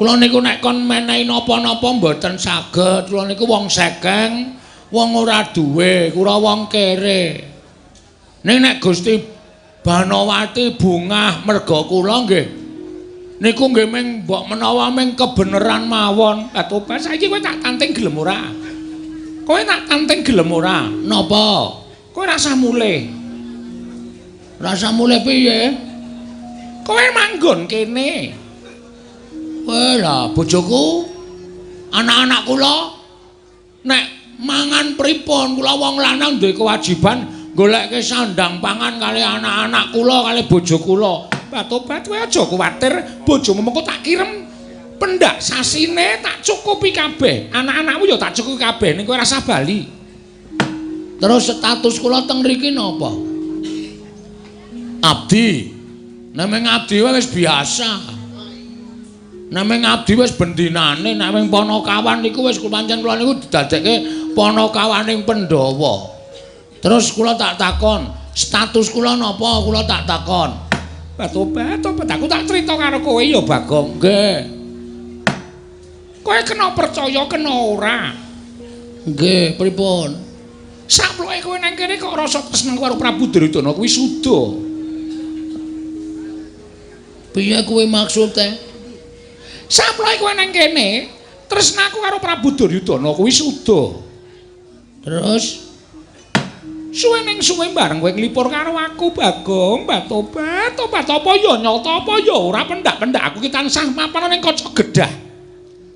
Kula niku nek kon menehi napa-napa mboten saged. Kula niku wong sekeng, wong ora duwe, kula wong kere. Ning nek Gusti Banowati bungah merga kula nggih. Niku nggih mung mbok menawa mung kebeneran mawon. Tobat saiki kowe tak tanting gelem ora? Kowe tak tanting gelem ora? Napa? Kowe rasa mulih. Rasa mulih piye? Kowe manggon kene. Lah bojoku, anak-anak kula nek mangan pripun kula wong lanang duwe kewajiban goleke sandang pangan kali anak-anak kula kali bojo kula. Tobat kowe aja kuwatir, bojomu mengko tak kirem pendak sasine tak cukupi kabeh. Anak-anakmu ya tak cukupi kabeh ning kowe rasa bali. Terus status kula teng mriki napa? Abdi. Nameng abdi wis biasa. Nameng abdi wis bendinane, nameng Panakawan niku wis pancen kula niku didadekke Panakawaning Pandhawa. Terus kula tak takon, status kula napa? Kula tak takon. Tobat aku tak crita karo kowe ya Bagong. Nggih. Kowe kena percaya kena ora? Nggih, pripun? Saploke kowe nang kene kok rasa tresna karo Prabu Duryudana kuwi suda. Piye kowe maksude? Saploke kowe nang kene, tresnaku karo Prabu Duryudana kuwi suda. Terus suwe ning suwe bareng kowe nglipur karo aku Bagong, tobat apa ya nyata apa ya ora pendak-pendak aku ki tansah mapan ning kaca gedhah.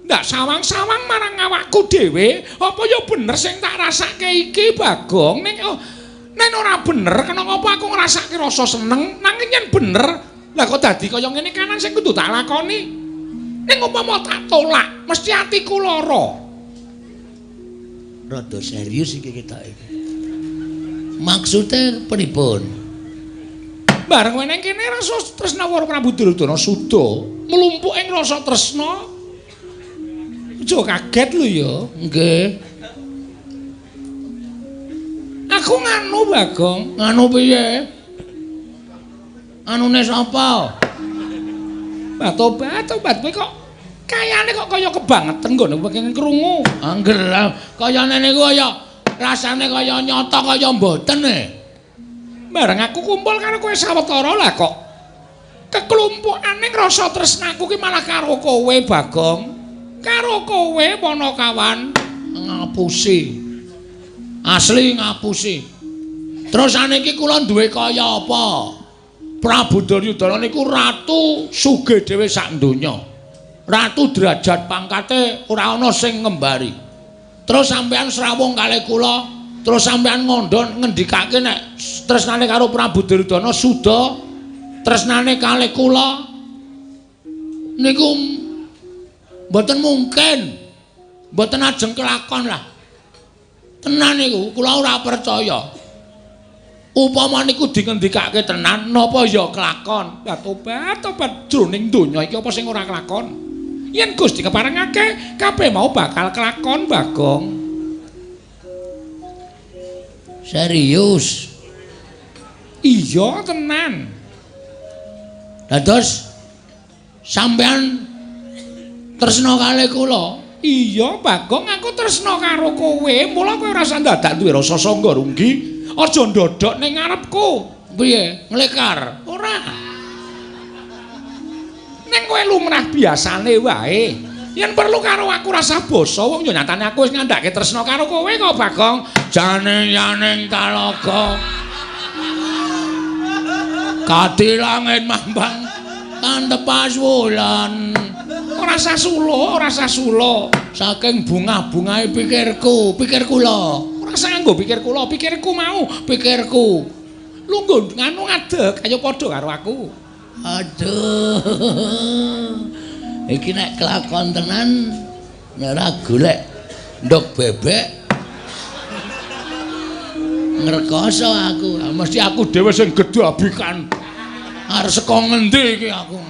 ndak sawang-sawang marang awakku dhewe, apa ya bener sing tak rasake iki, Bagong? Nek ora bener, kenapa aku ngrasake rasa seneng, nanging yen bener, lah kok dadi kaya ngene kanan sing kudu tak lakoni. Ning umpama tak tolak, mesti atiku lara. Rada serius iki ketok iki. Maksude pripun? Bareng weneng kene rasa tresna karo Prabu Duryudana suda, mlumpuk ing rasa tresna. Aja kaget lho ya. Nggih. Aku nganu, Bagong. Nganu piye? Anune sapa? Tobat kowe kok kayane kok kaya kebangetan nggone pengen krungu. Angger kayane niku kaya rasane kaya nyata kaya mboten e. Bareng aku kumpul karo kowe sawetara lah kok keklumpukaning rasa tresnaku ki malah karo kowe, Bagong. Karo kowe Panakawan ngapusi. Asli ngapusi. Terus saniki kula duwe kaya apa? Prabu Duryudana niku ratu sugih dhewe sak donya. Ratu derajat pangkate ora ana sing ngembari. Terus sampean srawung kalih kula, terus sampean ngondhon ngendikake nek tresnane karo Prabu Duryudana suda, tresnane kalih kula niku mboten mungkin. Mboten ajeng kelakon lah. Tenan niku kula ora percaya. Upama niku dingendikake tenan napa ya kelakon. Ya tobat jroning donya iki apa sing ora kelakon? Yen Gusti keparengake kabeh mau bakal kelakon, Bagong. Serius? Iya tenan. Dados sampean tresna kalih kula? Iya, Bagong, aku tresna karo kowe, mula kowe ora usah dadak duwe rasa sangga runggi. Aja ndodok ning ngarepku. Piye? Nglekar? Ora. Ning kowe lumrah biasane wae. Yen perlu karo aku rasa basa, wong yo nyatane aku wis ngandhake tresna karo kowe kok, Bagong. Jane yaning talaga. Kati langit mambang kantepas wulan. Ora sasulo. Saking bungah-bungahe pikirku lho. Ora sanggo pikirku mau, pikirku. Lungguh nganu ngadeg kaya padha karo aku. Aduh. Iki nek kelakon tenan ora golek ndok bebek. Ngrekoso aku, mesti aku dhewe sing gedabikan. Arep saka ngendi iki aku?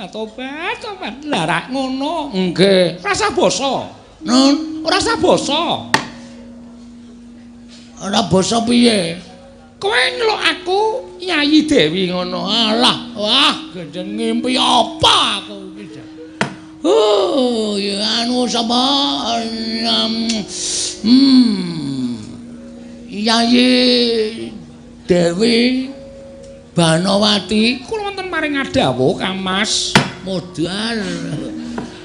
Tobat. Lah rak ngono. Nggih. Rasa basa. Nun, Ora usah basa. ora basa piye? Kowe ndelok aku Yayi Dewi ngono. Alah, wah, gendeng ngimpi apa aku iki. Ya anu sapa? Yayi Dewi Banowati kula wonten maring adawuh Kang Mas. modal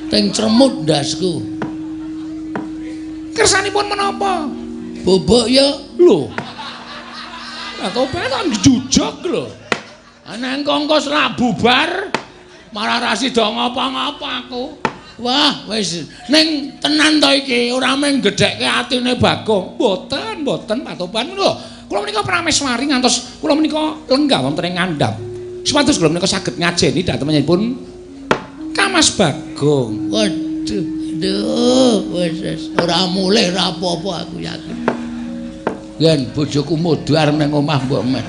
teng Cremut ndasku. Kersanipun menapa? Bobok ya Lho. Lah tobat tak jujug lho. ana kongkos ra bubar malah ra sida ngapa-ngapa aku. Wah, wis ning tenan to iki ora mung gedhekke atine Bagong. Mboten Pak Topan lho. Kula menika prameswari ngantos kula menika lenggah wonten ing ngandhap. Supados kula menika saged ngajeni dhatemenipun Kang Mas Bagong. Waduh, wis ora mulih ra apa-apa aku yakin. Yen bojoku modar nang omah mbok men.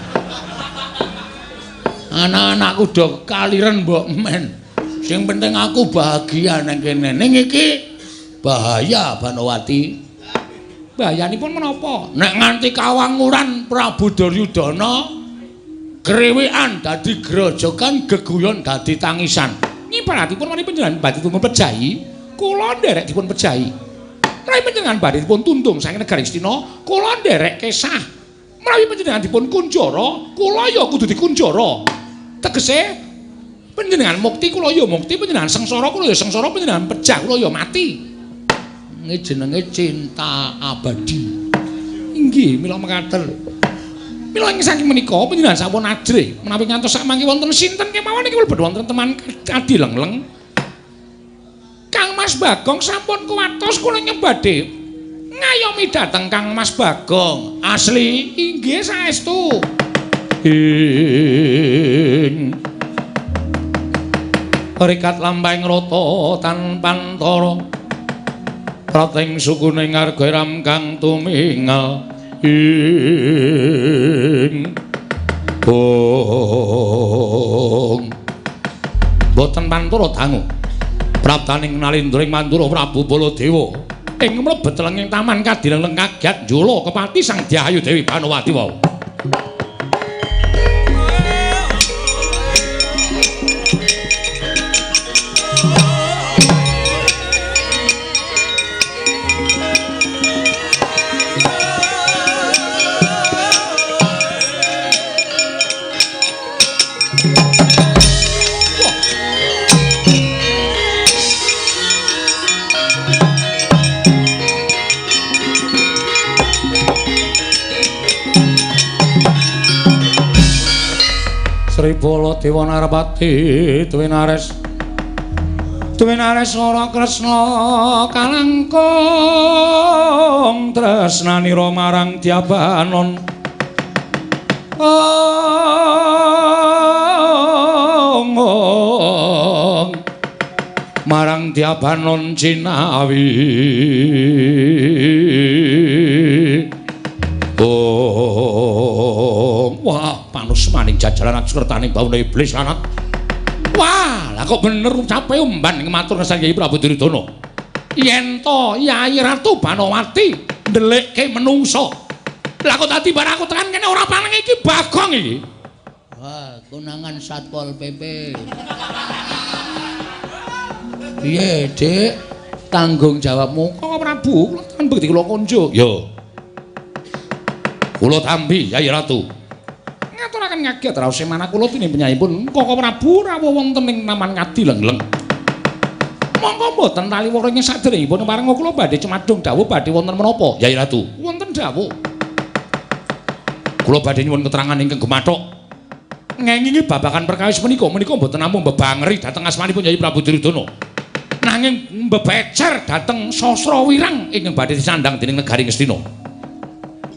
Anak-anakku do kaliren mbok men. Sing penting aku bahagia nang kene. Ning iki bahaya Banowati. Bahayanipun menapa? Nek nganti kawanguran Prabu Duryudana krewekan dadi grojogan, geguyon dadi tangisan. Nyiparatipun menawi panjenengan badhe dipun pejahi, kula nderek dipun pejahi. Menawi panjenengan badhe dipun tundung saking negari Astina, kula nderek kesah. Menawi panjenengan dipun kunjara, kula ya kudu dikunjara. Tegese panjenengan mukti kula ya mukti, panjenengan sengsara kula ya sengsara, panjenengan pejah kula ya mati. Ini jenenge cinta abadi. Inggih, mila mekaten. Mila ing saking menika panjenengan sampun ajrih menawi ngantos sakmangke wonten sinten kemawon iki mlebet wonten teman adi lengleng. Kang Mas Mas Bagong sampun kuwatos kula nyembadhe ngayomi dhateng Kang Mas Bagong. Asli inggih saestu. Ing rikat lampahing rata tanpantara prating sukune ngarga ram kang tumingal ing boten pantara dangu praptaning nalindring mandura Prabu Baladewa ing mlebet lenging taman kadileng kaget njula kepati Sang Dyayu Dewi Banowati wau. Sri Baladewa Narpati Dwinares ora Kresna kalangkung tresnanira marang Dyabanon marang Dyabanon Cinawi wah panusmaning jajalan Sukertaning baune iblis anak. Wah, lah kok bener ucape umban matur Sang Kyai Prabu Duryudana. Yen to Yai Ratu Banowati ndelikke menungso. Lah kok dadi bar aku tekan kene ora paneng iki Bagong iki. Wah, konangan Satpol PP. Piye, Dik? Tanggung jawabmu kok Prabu, kan bekti kula konjo. Yo. Kula tampi Yai Ratu. Ngaturaken ngaget raos manah kula dening penyayipun Koko Prabu rawuh wonten ing Taman Ngadilengleng. Monggo mboten taliwara ing saderengipun paring kula badhe cemadung dawuh badhe wonten menapa Yai Ratu? Wonten dawuh. Kula badhe nyuwun keterangan ingkang gemathok. Ngengingi babagan perkawis menika mboten namung mbebangeri dhateng asmanipun Yai Prabu Duryudana. Nanging mbebecer dhateng Sasrawirang ingkang badhe disandang dening negari Ngastina.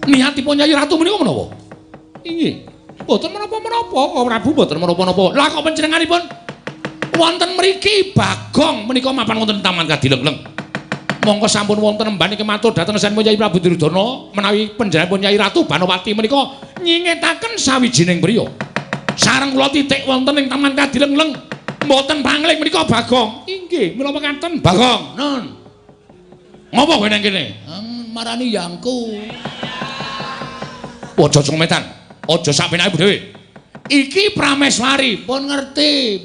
Niatipun Yai Ratu menika menapa? Inggih, boten menapa-menapa, Kok Prabu boten menapa-menapa. Lah kok panjenenganipun wonten mriki Bagong menika mapan wonten Taman Kadilengleng. Monggo sampun wonten mbani kematur dhateng Yai Prabu Duryudana menawi panjenenganipun Yai Ratu Banowati menika nyingetaken sawijining priya. Sareng kula titik wonten ing Taman Kadilengleng. Mboten pangling menika Bagong. Inggih, mila mekaten Bagong. Nun. Ngopo kowe nang kene? Marani yangku. Aja cumetan, aja sapenake dhewe. Iki Prameswari, pun ngerti.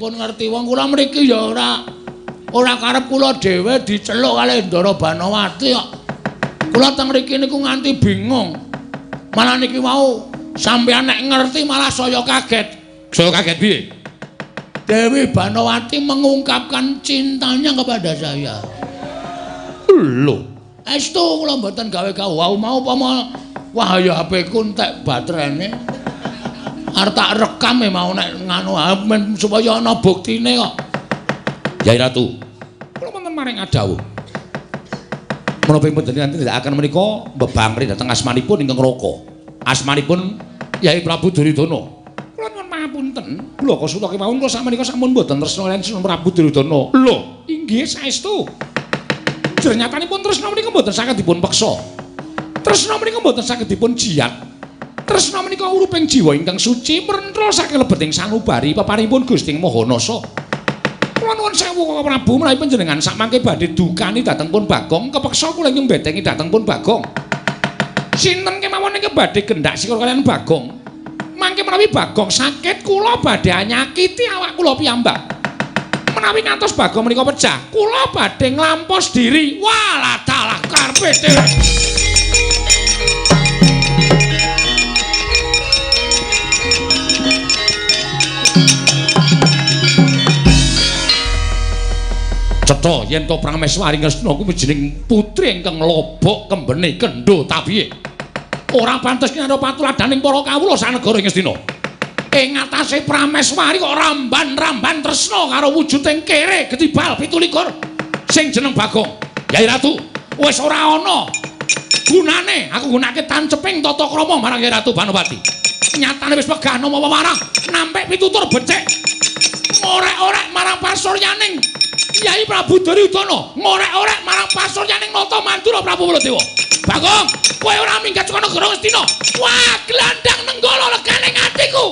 Wong kula mriki ya ora karep kula dhewe diceluk kalih Ndara Banowati kok. Kula teng mriki niku nganti bingung. Malah niki wau sampeyan nek ngerti malah saya kaget. Saya kaget piye? Dewi Banowati mengungkapkan cintanya kepada saya. Lho, estu kula mboten gawe wau mau upama wah ya HP ku entek baterene. Arep tak rekam mau nek nganu supaya ana buktine kok. Yai Ratu, kula wonten maring adawuh. Menapa panjenengan tindakaken menika mbebangri dhateng asmanipun ingkang Raka. Asmanipun Yai Prabu Duryudana. Kula nyuwun pangapunten. Lho kok sula kemawon kula sakmenika sampun mboten tresna lan Prabu Duryudana. Lho, inggih saestu. Jernyatanipun tresna menika mboten saged dipun peksa. Tresna menika mboten saged dipun jiat. Tresna menika uruping jiwa ingkang suci mrentrol saking lebeting sanubari peparingipun Gusti Mahanasa. Kula nuwun sewu Koko Prabu menawi panjenengan sak mangke badhe dukani dhateng pun Bagong, kepeksa kula nyembetengi dhateng pun Bagong. Sinten kemawon ingkang badhe gendhak sikil kaliyan Bagong? Mangke menawi Bagong sakit kula badhe nyakiti awak kula piyambak. Menawi ngantos Bagong menika pecah, kula badhe nglampos diri. Walah dalah karepe dhewe. Cetha yen to Prameswari Ngastina kuwi jeneng putri ingkang lobok kembene kendho tapiye. Ora pantes kena patuladaning para kawula sanegara Ngastina. Ing ngatasé Prameswari kok ramban-ramban tresna karo wujuding kere getibal 17. sing jeneng Bagong. Yai Ratu, wis ora ana gunane aku gunake tanceping tata krama marang Yai Ratu Banowati. Nyatane wis wegah nama warah nampik pitutur becik. Ngorek-orek marang pasuryaning Yai Prabu Duryudana, ngorek-orek marang pasuryaning Nata Mandura Prabu Baladewa. Bagong, kowe ora minggat saka negara Ngastina. Wah, glandang nenggala leganing atiku.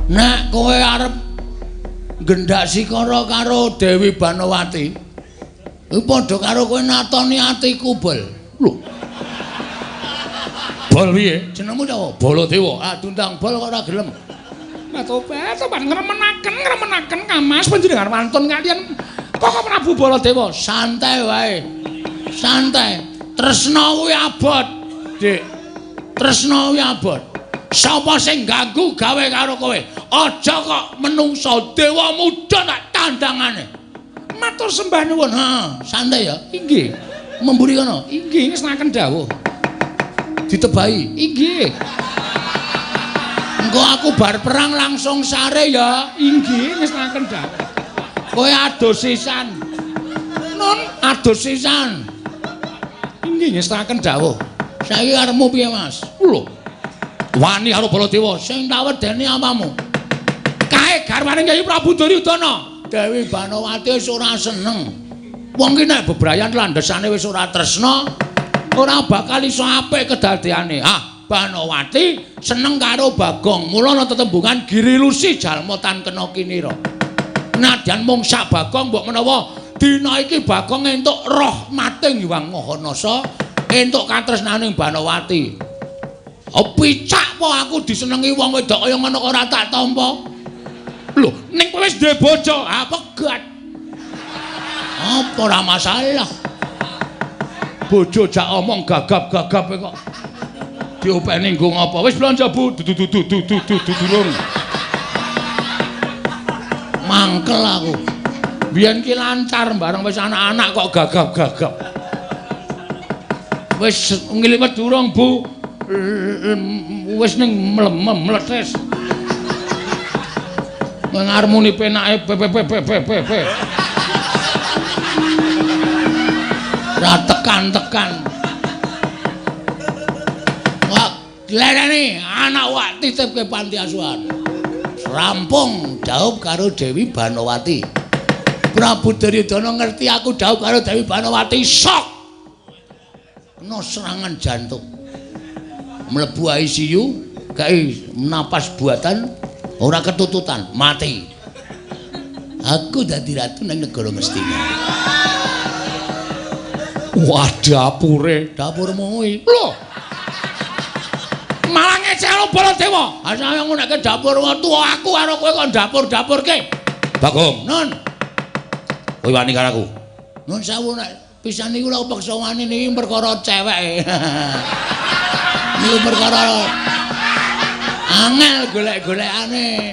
Nek kowe arep gendak sikara karo Dewi Banowati, iku padha karo kowe natoni atiku, Bol. Lho. Bol piye? Jenengmu sapa? Baladewa. Ah, dundang bol kok ora gelem. Tobat ngremenaken Kamas panjenengan wantun kaliyan Koko Prabu Baladewa. Santai wae. Santai. Tresna kuwi abot, Dik. Tresna kuwi abot. Sapa sing ganggu gawe karo kowe? Aja kok menungso dewa muda tak tandangane. Matur sembah nuwun. Ha, santai ya. Inggih. Memburi kono. Inggih, ngesnaken dawuh. Ditebahi. Inggih. Engko aku bar perang langsung sare ya. Inggih, ngesnaken dawuh. Kowe adus sisan. Nun, adus sisan. Inggih, ngesnaken dawuh. Saiki arepmu piye, Mas? Lho. Wani karo Baladewa sing tak wedeni amamu. Kae garwane Yai Prabu Duryudana. Dewi Banowati wis ora seneng. Wong ki nek bebrayan landhesane wis ora tresna, ora bakal iso apik kedadeane. Ah, Banowati seneng karo Bagong. Mula ana tetembungan Giri Lusi jalma tan kena kinira. Nadyan mung sak Bagong mbok menawa dina iki Bagong entuk roh mating Hyang Mahanasa, entuk katresnaning Banowati. Picak po aku disenengi wong wedok kaya ngono kok ora tak tampa. Lho, ning kowe wis duwe bojo, ah pegat. Apa ora masalah. Bojo jak omong gagap-gagap kok. Diopeni nggo ngapa? Wis blanja Bu, durung. Mangkel aku. Biyen ki lancar bareng wis anak-anak kok gagap-gagap. Wis ngiliwet durung Bu. Wis ning meletes. Ngarmoni penake PPPPPP. Ora tekan-tekan. Wah, dilereni anak wak titipke panti asuhan. Rampung jawab karo Dewi Banowati. Prabu Duryudana ngerti aku jawab karo Dewi Banowati sok. Kena serangan jantung. Mlebu ICU kae napas buatan ora ketututan mati. Aku dadi ratu nang negara Ngastina. Wah, dapurmu kuwi. Lho. Malah ngecelo Baladewa. Asale nguneke dapur tuwa aku karo kowe kok dapur-dapurke. Bagong, Nun. Kowe wani karo aku. Nun sawu nek pisan niku lho peksa wani niki perkara cewek. Niku perkara angel golek-golekane.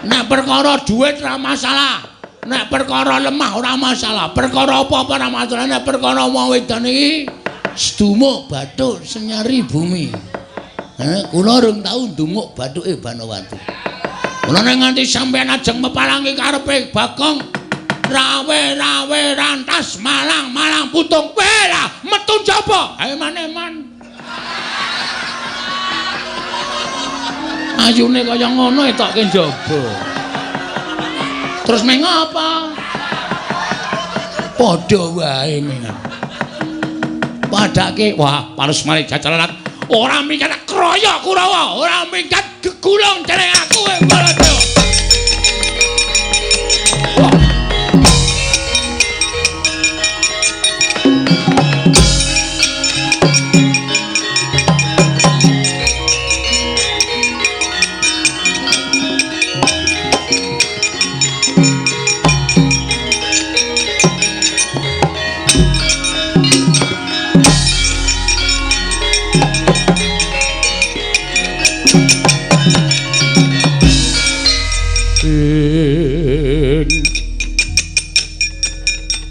Nek perkara dhuwit ora masalah. Nek perkara lemah ora masalah. Perkara apa-apa ora masalah. Nek perkara wong wedon iki sedumuk bathuk senyari bumi. Kula rung tau ndumuk bathuke Banowati. Kula nek nganti sampeyan ajeng mepalangi karepe Bagong rawe rantas malang putung wela metu jaba. Ayo man. Ayune kaya ngono etokke njaba. Terus meng apa? Padha wae mengan. Padake wah parus mari jajalan ora minggat kroya Kurawa, ora minggat gegulung dening aku Baladewa.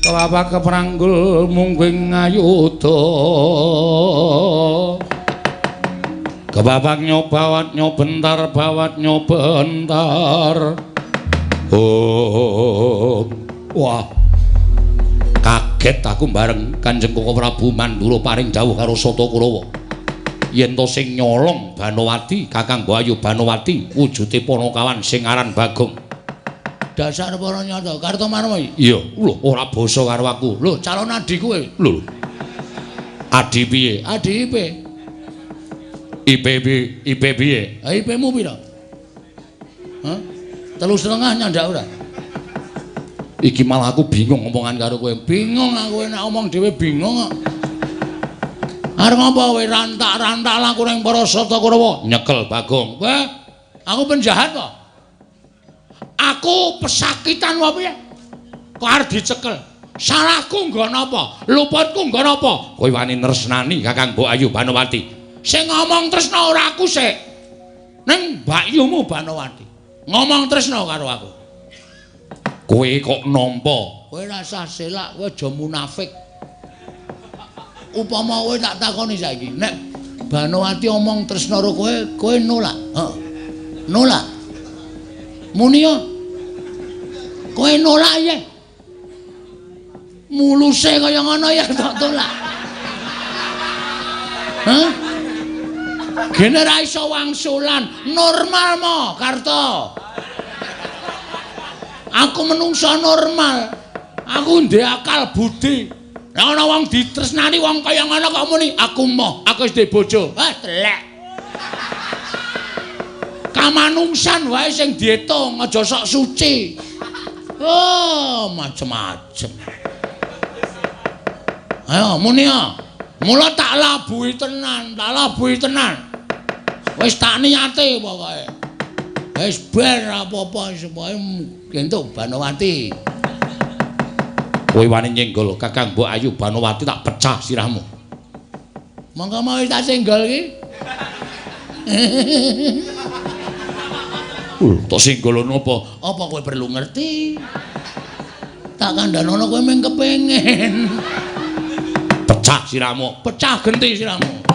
Kelapa kepranggul mungging ayuda Kebabak nyobawat nyobentar bawat nyobentar. Oh. Wah. Kaget aku bareng Kanjeng Koko Prabu Mandura paring dawuh karo Sata Kurawa. Yen to sing nyolong Banowati, Kakang Bayu Banowati, wujude Panakawan sing aran Bagong. Dasar para nyata Kartomarma iki. Iya, lho ora basa karo aku. Lho, calon adi kowe. Lho. Adi piye? Adi IP. IP piye? Ha IP-mu pira? Hah? 3,5 nyandak ora? Iki malah aku bingung ngomongan karo kowe. Bingung aku nek omong dhewe bingung kok. Arep apa kowe rantak-rantak laku ning para Sata Kurawa? Nyekel Bagong. Kowe aku penjahat kok. Aku pesakitan apa piye? Kok arep dicekel? Salahku nggon apa? Luputku nggon apa? Kowe wani nresnani Kakang Mbok Ayu Banowati. Sing ngomong tresna ora aku sik. Ning mbakyumu Banowati. Ngomong tresna karo aku. Kowe kok nampa? Kowe rasa selak, kowe aja munafik. Upama kowe tak takoni saiki, nek Banowati omong tresna karo kowe, kowe nolak. Heeh. Nolak. Muni yo. Kowe nolak ya. Muluse kaya ngono ya tak tolak. Hah? Gene ra iso wangsulan, normal mo, Karto. Aku menungso normal. Aku ndek akal budi. Nek ana wong ditresnani wong kaya ngono kok muni, aku moh, aku wis duwe bojo. Ah, telek. Kamanungsan wae sing diitung, aja sok suci. Oh, macem-macem. Ayo muni ya. Mula tak labuhi tenan, Wis tak niate pokoke. Wis ben apa-apa supaya entuk Banowati. Kowe wani nyenggol Kakang Mbok Ayu Banowati tak pecah sirahmu. Monggo mau tak senggol iki. Tak senggol napa? Apa kowe perlu ngerti? Tak kandhanono kowe mung kepengin. Pecah sirahmu, Pecah genti sirahmu.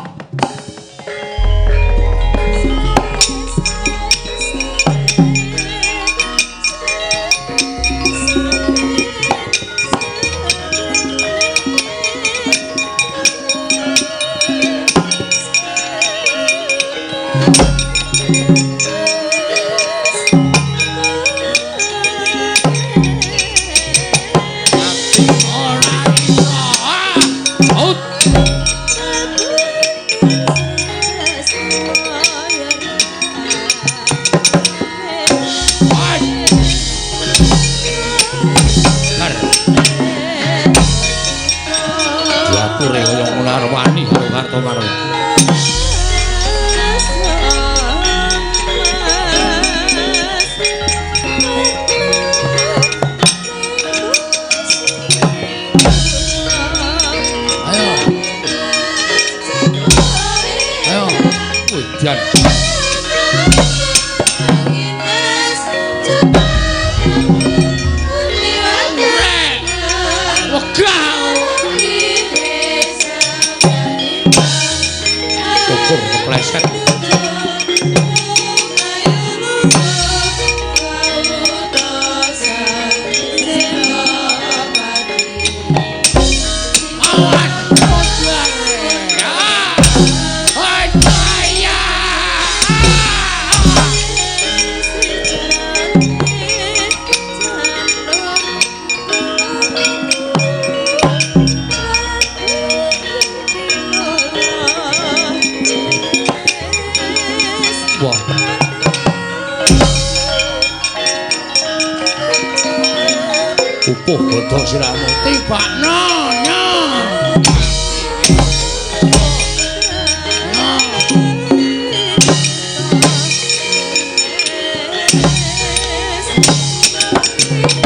Pupuh godhong sirahmu. Tibakno nyong.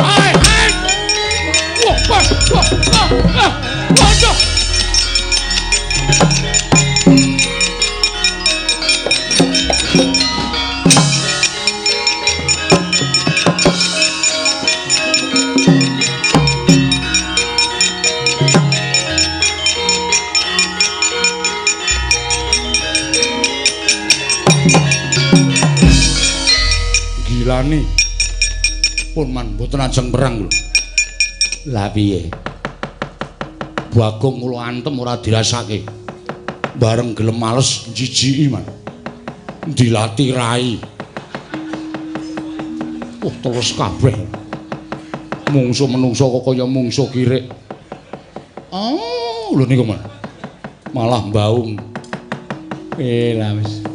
Hai hai. Wah. Waduh. dilani. Pun man mboten ajeng perang lho. Lah piye? Bagong kula antem ora dirasake. Bareng gelem males jijiki man. Dilatih rai. Terus kabeh. Mungsu menungso kok kaya mungsu kirik. Oh, lho niku man. Malah baung. Lah wis.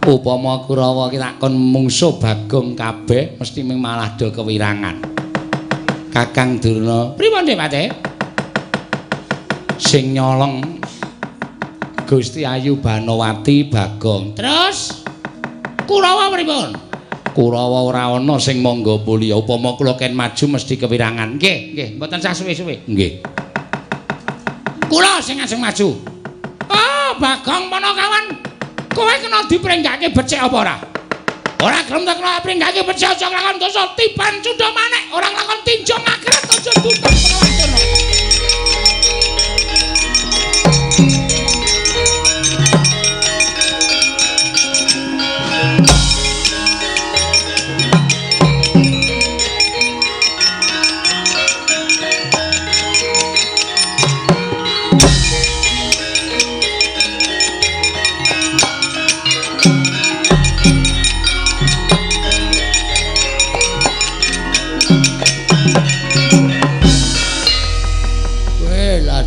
Upama Kurawa ki takon mungsuh Bagong kabeh mesti malah do kewirangan. Kakang Durna, pripun Pate? Sing nyolong Gusti Ayu Banowati Bagong. Terus Kurawa pripun? Kurawa ora ana sing mangga mulya. Upama kula ken maju mesti kewirangan. Nggih, nggih, mboten sah suwe-suwe. Nggih. Kula sing ajeng maju. Oh, Bagong Panakawan. Kowe kena dipringgake becik apa ora? Ora gelem tak kena pringgake becik aja nglakon dosa tiban cundha manek, ora nglakon tinjong akhirat aja duntang Panawantana.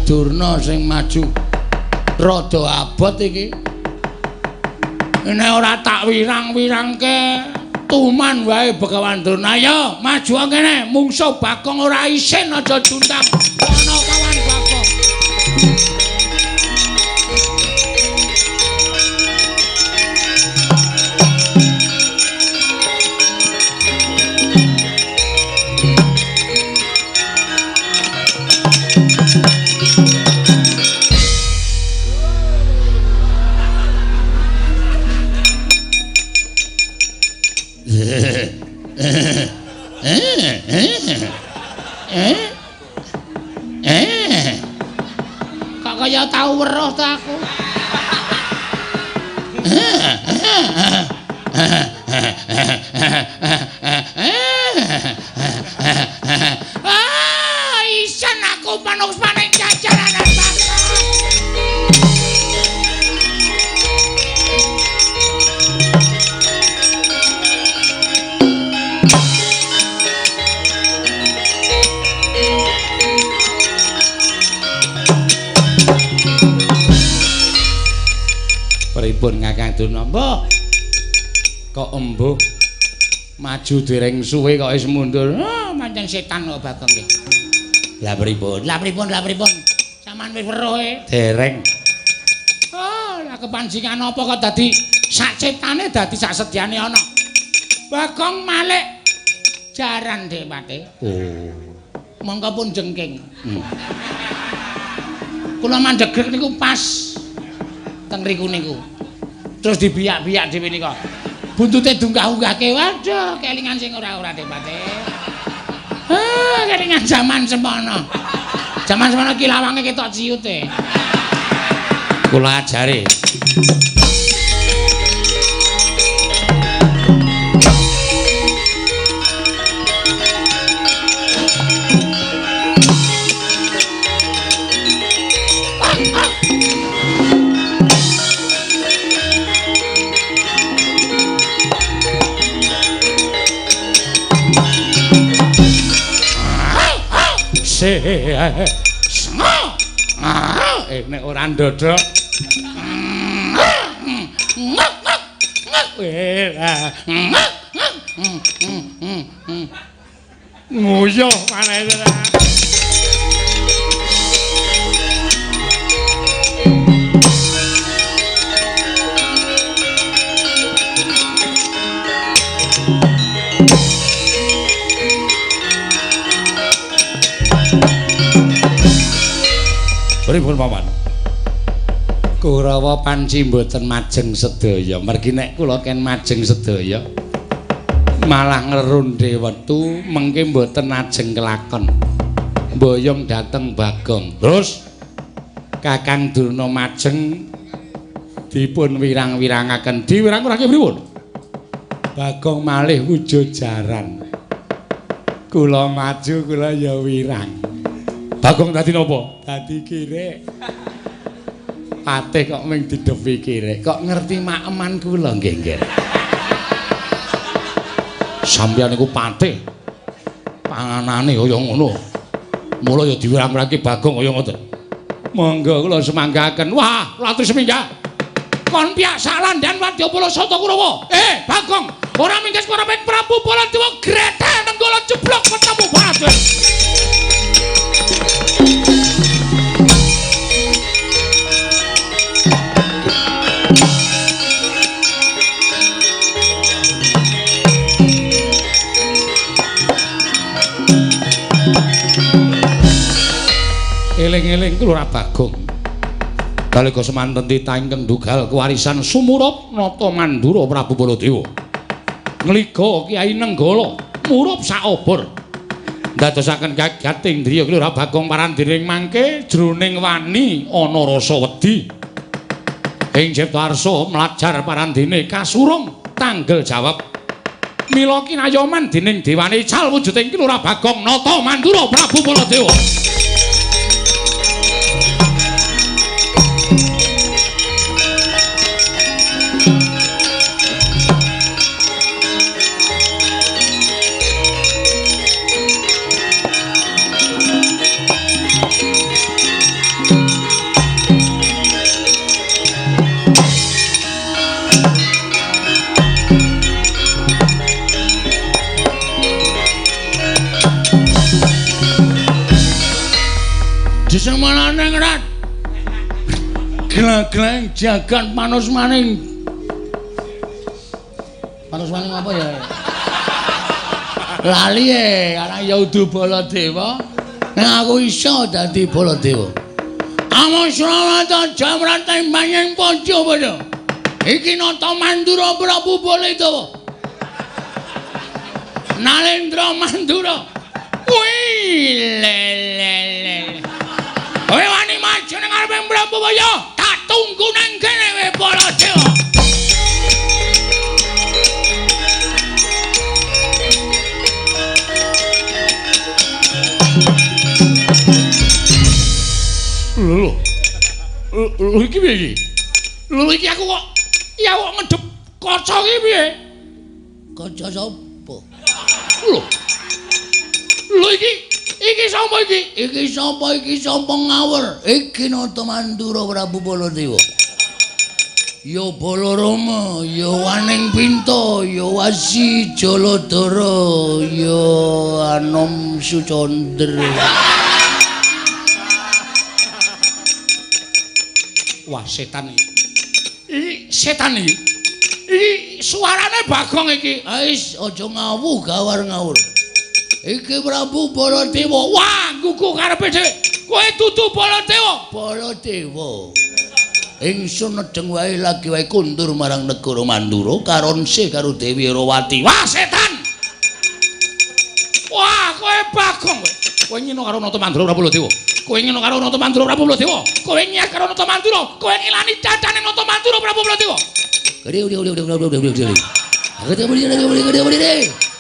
Durna sing maju rada abot iki. Nek ora tak wirang-wirangke tuman wae Begawan Durna. Ayo maju kene mungsuh Bagong ora isin aja dundang ana kawan Bagong. Kok kaya tau weruh ta aku. Isan aku manuk paning jajaranan Bagong. Pripun Kakang Durna? Mbah. Kok embuh maju dereng suwe kok wis mundur. Pancen setan kok Bagong iki. Lah pripun? Lah pripun? Saman wis weruh e. Dereng. Oh, lah kepanjingan apa kok dadi sak cetane dadi sak sedyane ana. Bagong Malik jaran Dek Pate. Oh. Mongko pun jengking. Kula mandhegrek niku pas teng riku niku. Terus dibiyak-biyak dhewe nika. Buntute dunggah-unggahke. Waduh, kelingan sing ora-ora Dek Pate. Kelingan jaman semono. Jaman semono ki lawange ketok ciute. Kula ajare. Nek ora ndodok nguyuh maneh ta. Pripun paman? Kurawa Panci mboten majeng sedaya. Mergi nek kula ken majeng sedaya malah ngerundhe wektu mengke mboten ajeng kelakon. Mboyong dateng Bagong. Terus Kakang Durna majeng dipun wirang-wirangaken. Diwirang-wirangke pripun? Bagong malih wujud jaran. Kula maju kula ya wirang. Bagong dadi napa? Dadi kirek. Patih kok ming didepi kirek. Kok ngerti makeman kula nggih nggih. Sampeyan niku patih. Panganane kaya ngono. Mula ya diwirang-wirangke Bagong kaya ngoten. Monggo kula semanggaken. Wah, latri seminggah. Kon piyak salandhan Wadyabala Sata Kurawa. Bagong, ora mingkes para Prabu Baladewa grete nenggala jeblok ketemu Baladewa. Eling-eling kula Bagong. Nalika semanten titah ingkang dugal kewarisan sumurup nata Mandura Prabu Baladewa. Ngliga Kyai Nenggala murup saobor. Dadosaken gagating driya kula Bagong parandiring mangke jroning wani ana rasa wedi. Ing cipta arsa mlajar parandene kasurung tanggel jawab. Mila kinayoman dening dewane cal wujuding kula Bagong nata Mandura Prabu Baladewa. Disemanane ngrat. Glang-glang jagat panos maning. Panos maning apa ya? Lali anak Yaudu Baladewa. Nek aku iso dadi Baladewa. Amon Surawata Jamrata Manyang Panca padha. Iki nata Mandura Prabu Baladewa. Nalendra Mandura. Wih lelele. Kowe wani maju ning ngarepe Prabu Baya, tak tunggu nang kene kowe Baladewa. Lho iki piye iki? Lho iki aku kok ngedep kaca iki piye? Kaca sapa? Lho iki sapa iki? Iki sapa ngawur? Iki nata Mandura Prabu Baladewa. Ya Balarama, ya Waning Pinta, ya Wasi Jaladara, ya Anom Sucandra. Wah, setan iki. Iki setan iki. Iki suarane Bagong iki. Wis aja ngawu gawar ngawur. Iki Prabu Baladewa. Wah, gugu karepe dhewe. Kowe dudu Baladewa. Baladewa. Ingsun nedeng wae lagi wae kundur marang negara Mandura karonse karo Dewi Erawati. Wah, setan. Wah, kowe Bagong kowe. Kowe ngino karo nata Mandura Prabu Baladewa. Kowe ngino karo nata Mandura Prabu Baladewa. Kowe nyek karo nata Mandura. Kowe ngilani dadane nata Mandura Prabu Baladewa.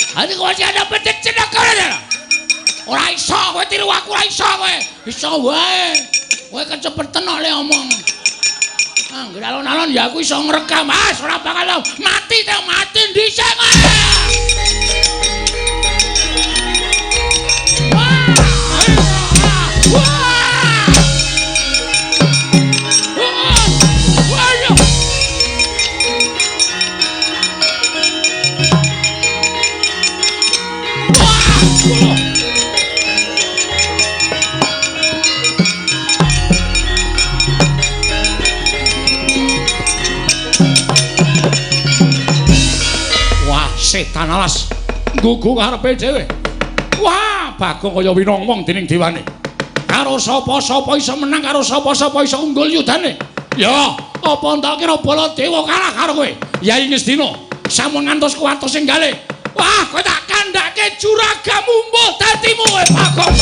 Ati kowe ada pedet cendak. Ora iso kowe tiru aku, ora iso kowe. Iso wae. Kowe kecepeten le omong. Angger alon-alon ya aku iso ngrekam. Ora bakal mati dhisik. Setan alas gugu karepe dhewe. Wah, Bagong kaya winong-wong dening dewane. Karo sapa-sapa iso menang, karo sapa-sapa iso unggul yudane. Ya, apa ndak kira Baladewa kalah karo kowe? Yai Ngastina, sampun ngantos kuwatos enggalih. Wah, kowe tak kandhake juragamu mbuh dadimu kowe Bagong.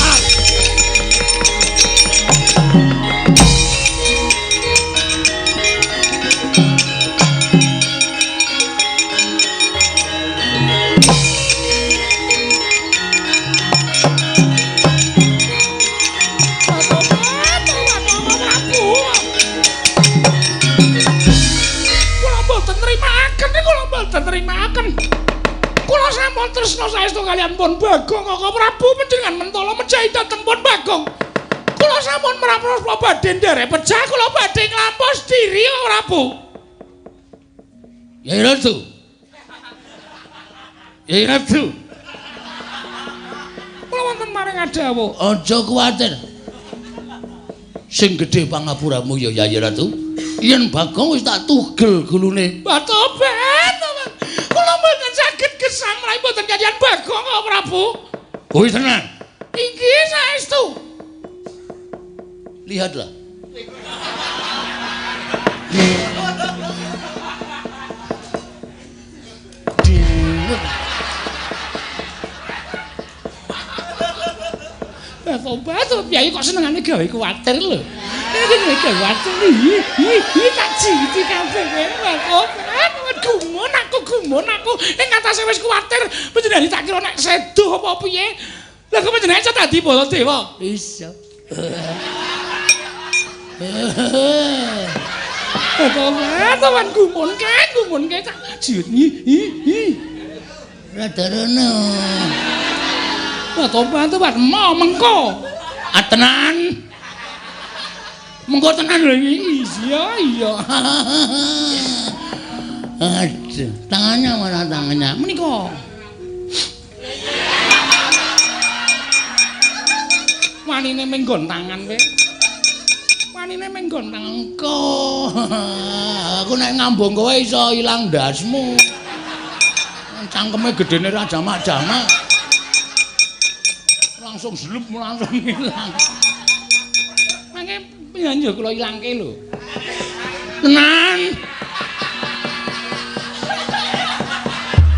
boten terimaken. Kula sampun tresna saestu kaliyan Pun Bagong Kaka Prabu panjenengan mentala mejahi dhateng Pun Bagong. Kula sampun mrapra badhe nderek pecah kula badhe nglampos diri Kaka Prabu. Yai Ratu. Yai Ratu. Kula wonten maring adawuh, aja kuwatir. Sing gedhe pangapuramu ya Yai Ratu. Yen Bagong wis tak tugel gulune. Batobat. Kula mboten saged gesang menawi mboten kaliyan Bagong Kaka Prabu. Kuwi tenan. Inggih saestu. Lihatlah. Batobat, Yai kok senengane gawe kuwatir lho. Iki gawe kuwatir iki tak citi kabeh kowe. Gumun aku ing atase wis kuwatir panjenengan tak kira nek sedo apa piye. Lah kok panjenengan iso dadi Baladewa? Iso. Batobat gumun tak jiut Radarana. Batobat mengko. Tenan. Mengko tenan lho iki. Iya. Aduh, tangannya mana tangannya? Menika. Wanine menggon tangan kowe. Wanine menggon tanganku. Aku nek ngambung kowe iso ilang ndasmu. Cangkeme gedene ra jamak-jamak. Langsung zlup langsung ilang. Mangke piye kula ilangke lho. Tenan.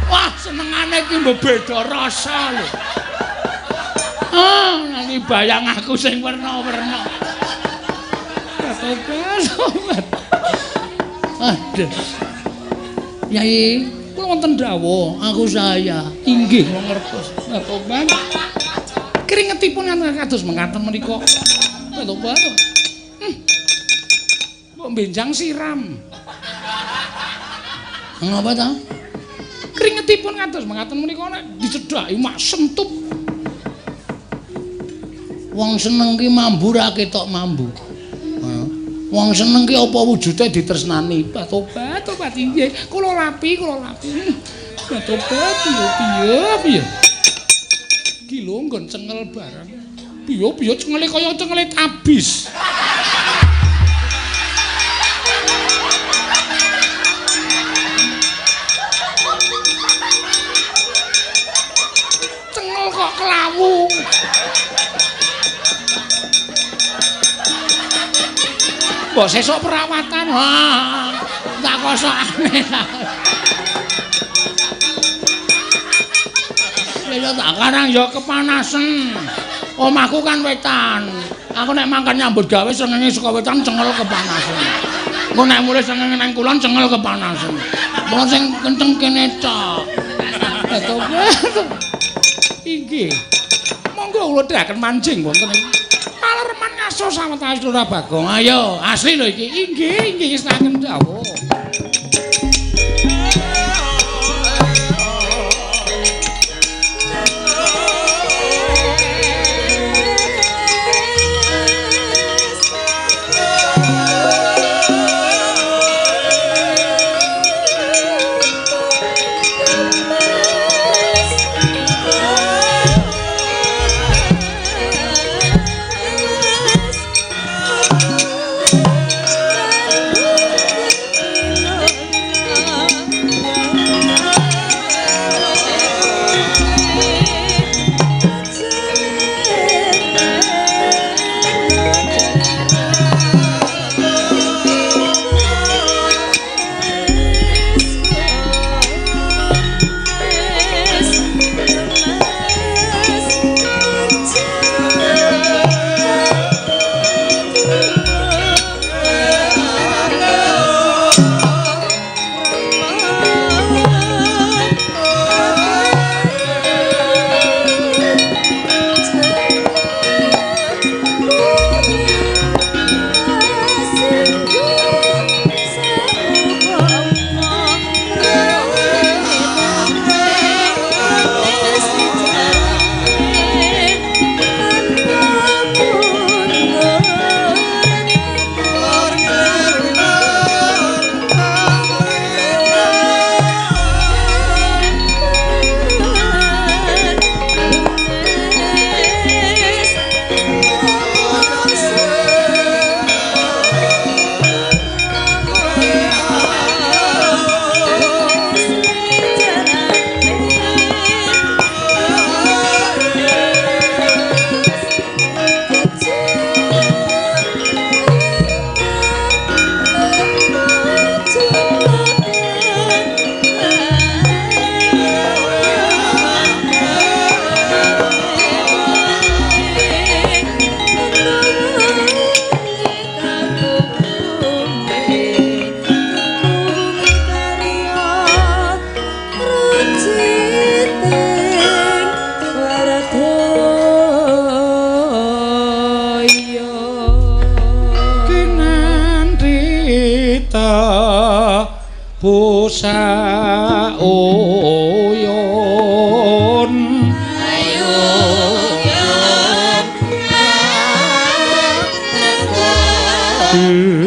Wah, senengane iki mbok beda rasa lho. Nanti bayang aku sing werna-werna. Batobat. Aduh. Yai, kula wonten dawuh, aku saya. Inggih, kula ngertos. Batobat. Keringetipun kados mengkaten menika. Batobat. Mbok benjang siram. Ngapa ta? Keringetipun kados mengkaten menika nek dicedhaki mak sentup. Wong seneng ki mambu ra ketok mambu. Wong seneng ki apa wujude ditresnani. Batobat inggih. Kula lapi. Batobat piye? Iki lho nggon cengel barang. Piye cengele kaya cengele tabis. Cengel kok kelawu. Mbok sesuk perawatan. Tak kosokane. Ya tak karang ya kepanasan. Omahku kan wetan. Aku nek mangkat nyambut gawe srengenge saka wetan cengel kepanasan. Engko nek mulih srengenge nang kulon cengel kepanasan. Mula sing kenceng kene tok. Inggih. Monggo kula dhekaken mancing wonten iki. Palereman ngaso sawetawis Lurah Bagong. Ayo, asli lho iki. Inggih saken dawuh. Ayun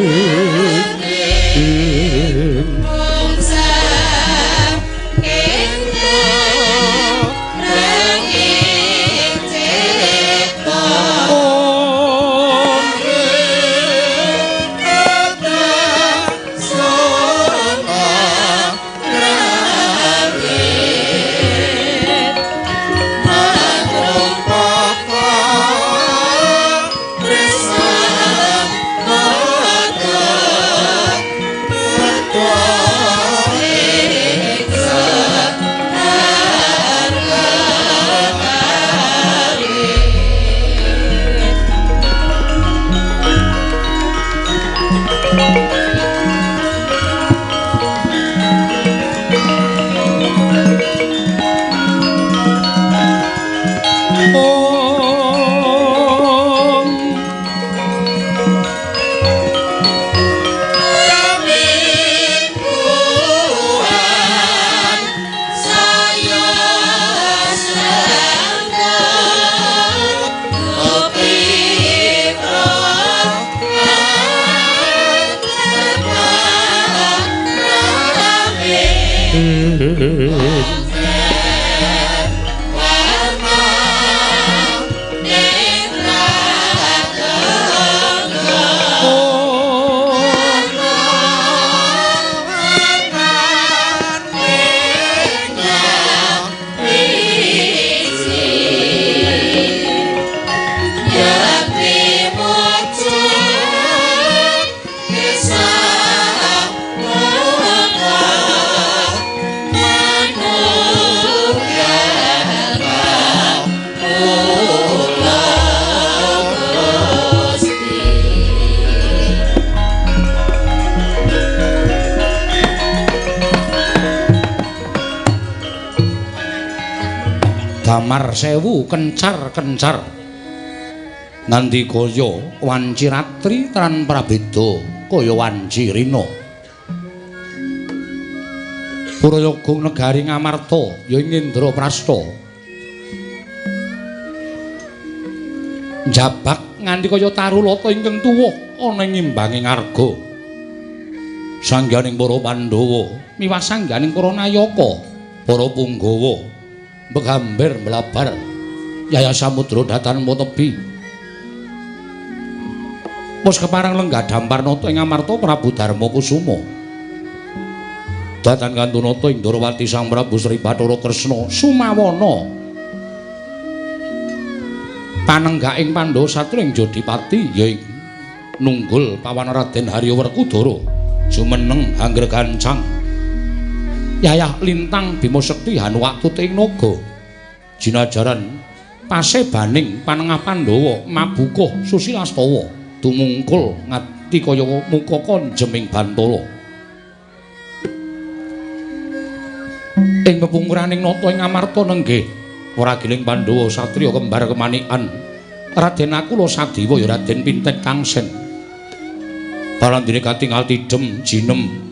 Damar sewu kencar-kencar nandi kaya wanci ratri tan prabeda kaya wanci rina Purayagung negari Ngamarta ya ing Indraprastha njabak nganti kaya tarulata ingkang tuwuh ana ing imbanging arga sangganing para Pandhawa miwah sangganing para Nayaka para Punggawa begamber melabar yaya samudra datan motebi pos keparang lenggah dampar nata ing Amarta Prabu Darma Kusuma datan kantunata ing Ndrawati Sang Prabu Sri Bathara Kresna Sumawana panenggaking Pandhawa satru ing Jodipati ya ing nunggul pawan Raden Haryawerkudara jumeneng Anggregancang Yayah Lintang Bima Sekti Hanuwaktu ing naga jinajaran pasebaning panengah Pandhawa mabukuh Susilastawa tumungkul ngati kaya muka konjeming Bantala ing pepungkuraning nata ing Amarta nenggih waragiling Pandhawa satriya kembar kemanikan Raden Nakula Sadewa ya Raden Pintek Kangsen balandine katingal tidhem jinem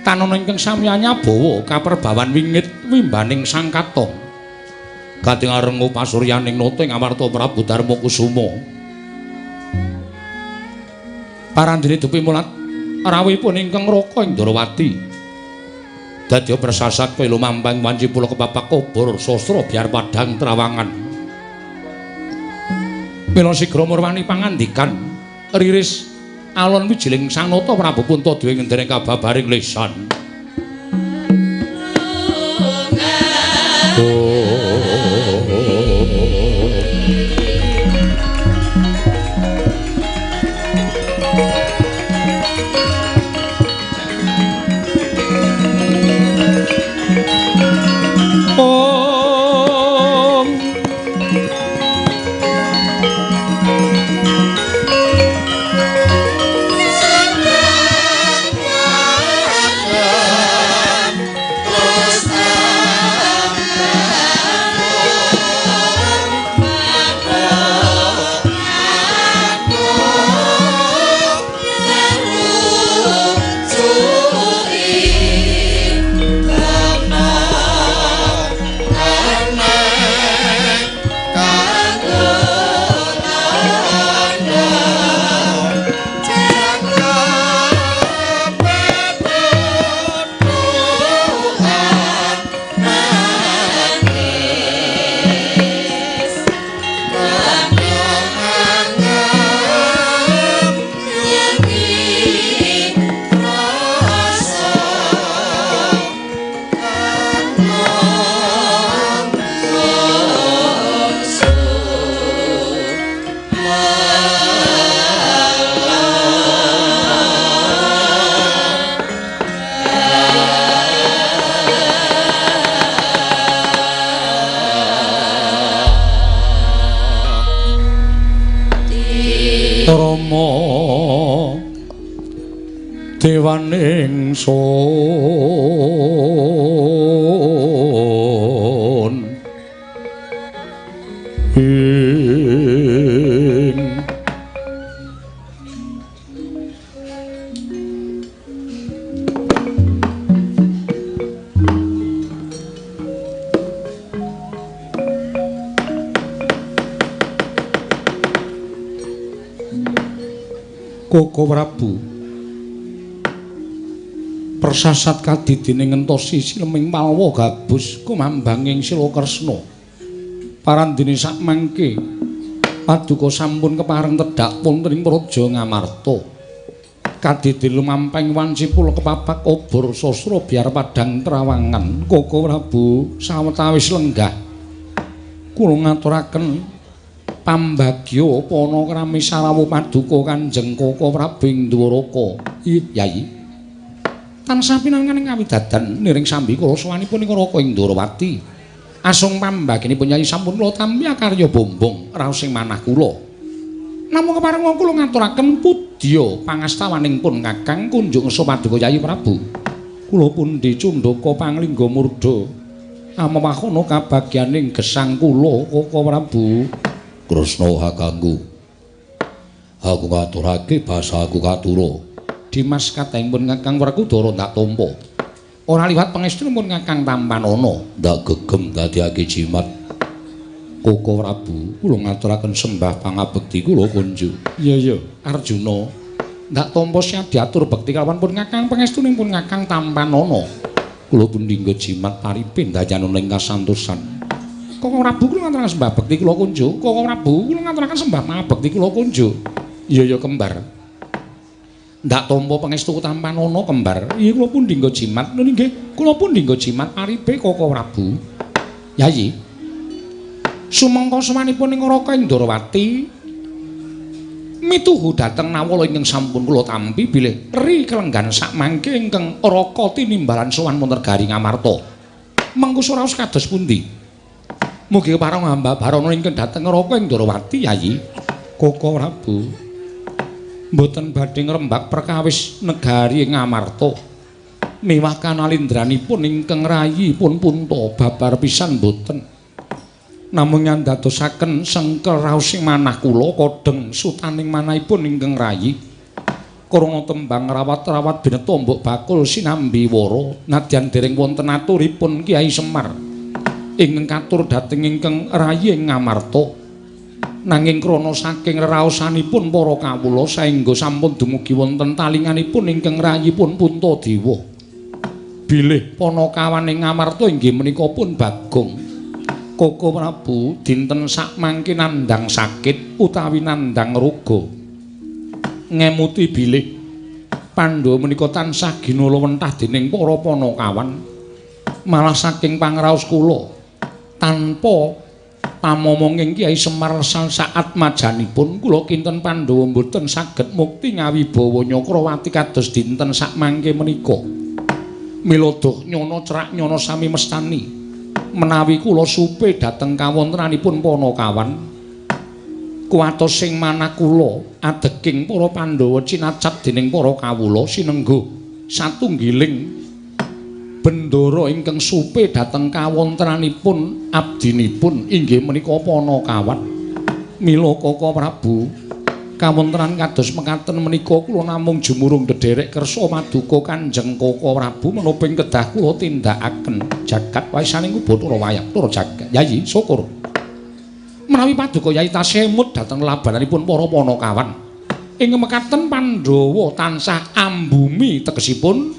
tanana ingkang samyanya bawa kaperbawan wingit wimbaning sang katong katingal rengu pasuryaning nata ing Amarta Prabu Darma Kusuma parandene dupi mulat rawuhipun ingkang raka ing Ndrawati dadya persasat kaya lumampang wanci pula kepapak obor sastra biar padhang trawangan mila sigra murwani pangandikan riris alon wijiling sang nata Prabu Puntadewa ngendhene kababaring lisan Rama dewaning sun Koko Prabu persasat kadidine ngentosi sileming malwa gabus kumambanging Sila Kresna parandene sakmangke paduka sampun kepareng tedhak wonten ing Praja Ngamarta kadidhe lumamping wancipul kepapak obor sastra biar padang trawangan Koko Prabu sawetawis lenggah kula ngaturaken pambagya panakrami sarawuh paduka Kanjeng Koko Prabu Ndwaraka. Yayi. Tansah pinanganing kawidadan niring sambi kula sawanipun ing Raka Indrawati. Asung pambagyanipun Yayi sampun kula tampi karya bombong raos ing manah kula. Namung kepareng kula ngaturaken pudya pangastawanipun Kakang kunjung sa paduka Yayi Prabu. Kula pundi cundhaka panglingga murda. Amawahana kabagyaning gesang kula Koko Prabu. Kresna hakangku. Aku ngaturake basa aku katura. Dimas katengipun Kakang Werkudara ndak tampa. Ora liwat pangestunipun Kakang Tampanana Ndak gegem dadiake jimat. Koko Prabu, kula ngaturaken sembah pangabekti kula kunjuk. Iya, Arjuna. Ndak tampa siap diatur bekti kalawan pun Kakang pangestunipun Kakang Tampanana. Kula pundhingga jimat paripin dayanana ing kasantosan. Koko Prabu kula ngaturaken sembah bekti kula kunjuk. Koko Prabu kula ngaturaken sembah pangabekti kula kunjuk. Iya, kembar. Ndak tampa pangestu Tampanana kembar. Iya kula pundhingga jimat. Nggih, kula pundhingga jimat paripe Koko Prabu. Yayi. Sumangka sawanipun ing Raka Indrawati mituhu dhateng nawala ingkang sampun kula tampi bilih ri kelenggan sakmangke ingkang Raka tinimbalan sowan Montergari Ngamarta. Mengku suraos kados pundi? Mugi parang hamba barana ingkang dhateng Raka Indrawati Yayi. Koko Prabu mboten badhe ngrembak perkawis negari Ngamarta. Miwah kanalindranipun ingkang rayi pun punta babar pisan mboten. Namung nyandadosaken sengkel raos ing manah kula kodheng sutaning manahipun ingkang rayi. Krana tembang rawat-rawat bineta mbok bakul sinambi wara nadyan dereng wonten aturipun Kyai Semar ingkang katur dhateng ingkang rayi ing Ngamarta. Nanging krana saking reraosanipun para kawula saengga sampun dumugi wonten talinganipun ingkang rayipun Puntadewa. Bilih Panakawan ing Ngamarta inggih menika pun Bagong. Koko Prabu dinten sakmangke nandhang sakit utawi nandhang raga. Ngemuti bilih Pandhawa menika tansah ginala wentah dening para Panakawan. Malah saking pangraos kula tanpa pamomonging Kyai Semar saat majanipun kula kinten Pandhawa mboten saged mukti ngawibawa Nyakrawati kados dinten sakmangke menika. Mila doh nyana cerak nyana sami mestani menawi kula supe dhateng kawontenanipun Panakawan kuwatos sing manah kula adeking para Pandhawa cinacat dening para kawula sinengguh satunggiling bendara ingkang supe dhateng kawontenanipun abdinipun inggih menika Panakawan. Mila Koko Prabu kawontenan kados mekaten menika kula namung jumurung dederek kersa maduka Kanjeng Koko Prabu menapa ing kedah kula tindakaken jagat waesaning Bathara Wayah tur jagat. Yayi syukur menawi paduka Yayi tasih emut dhateng labananipun para Panakawan. Ing mekaten Pandhawa tansah ambumi tegesipun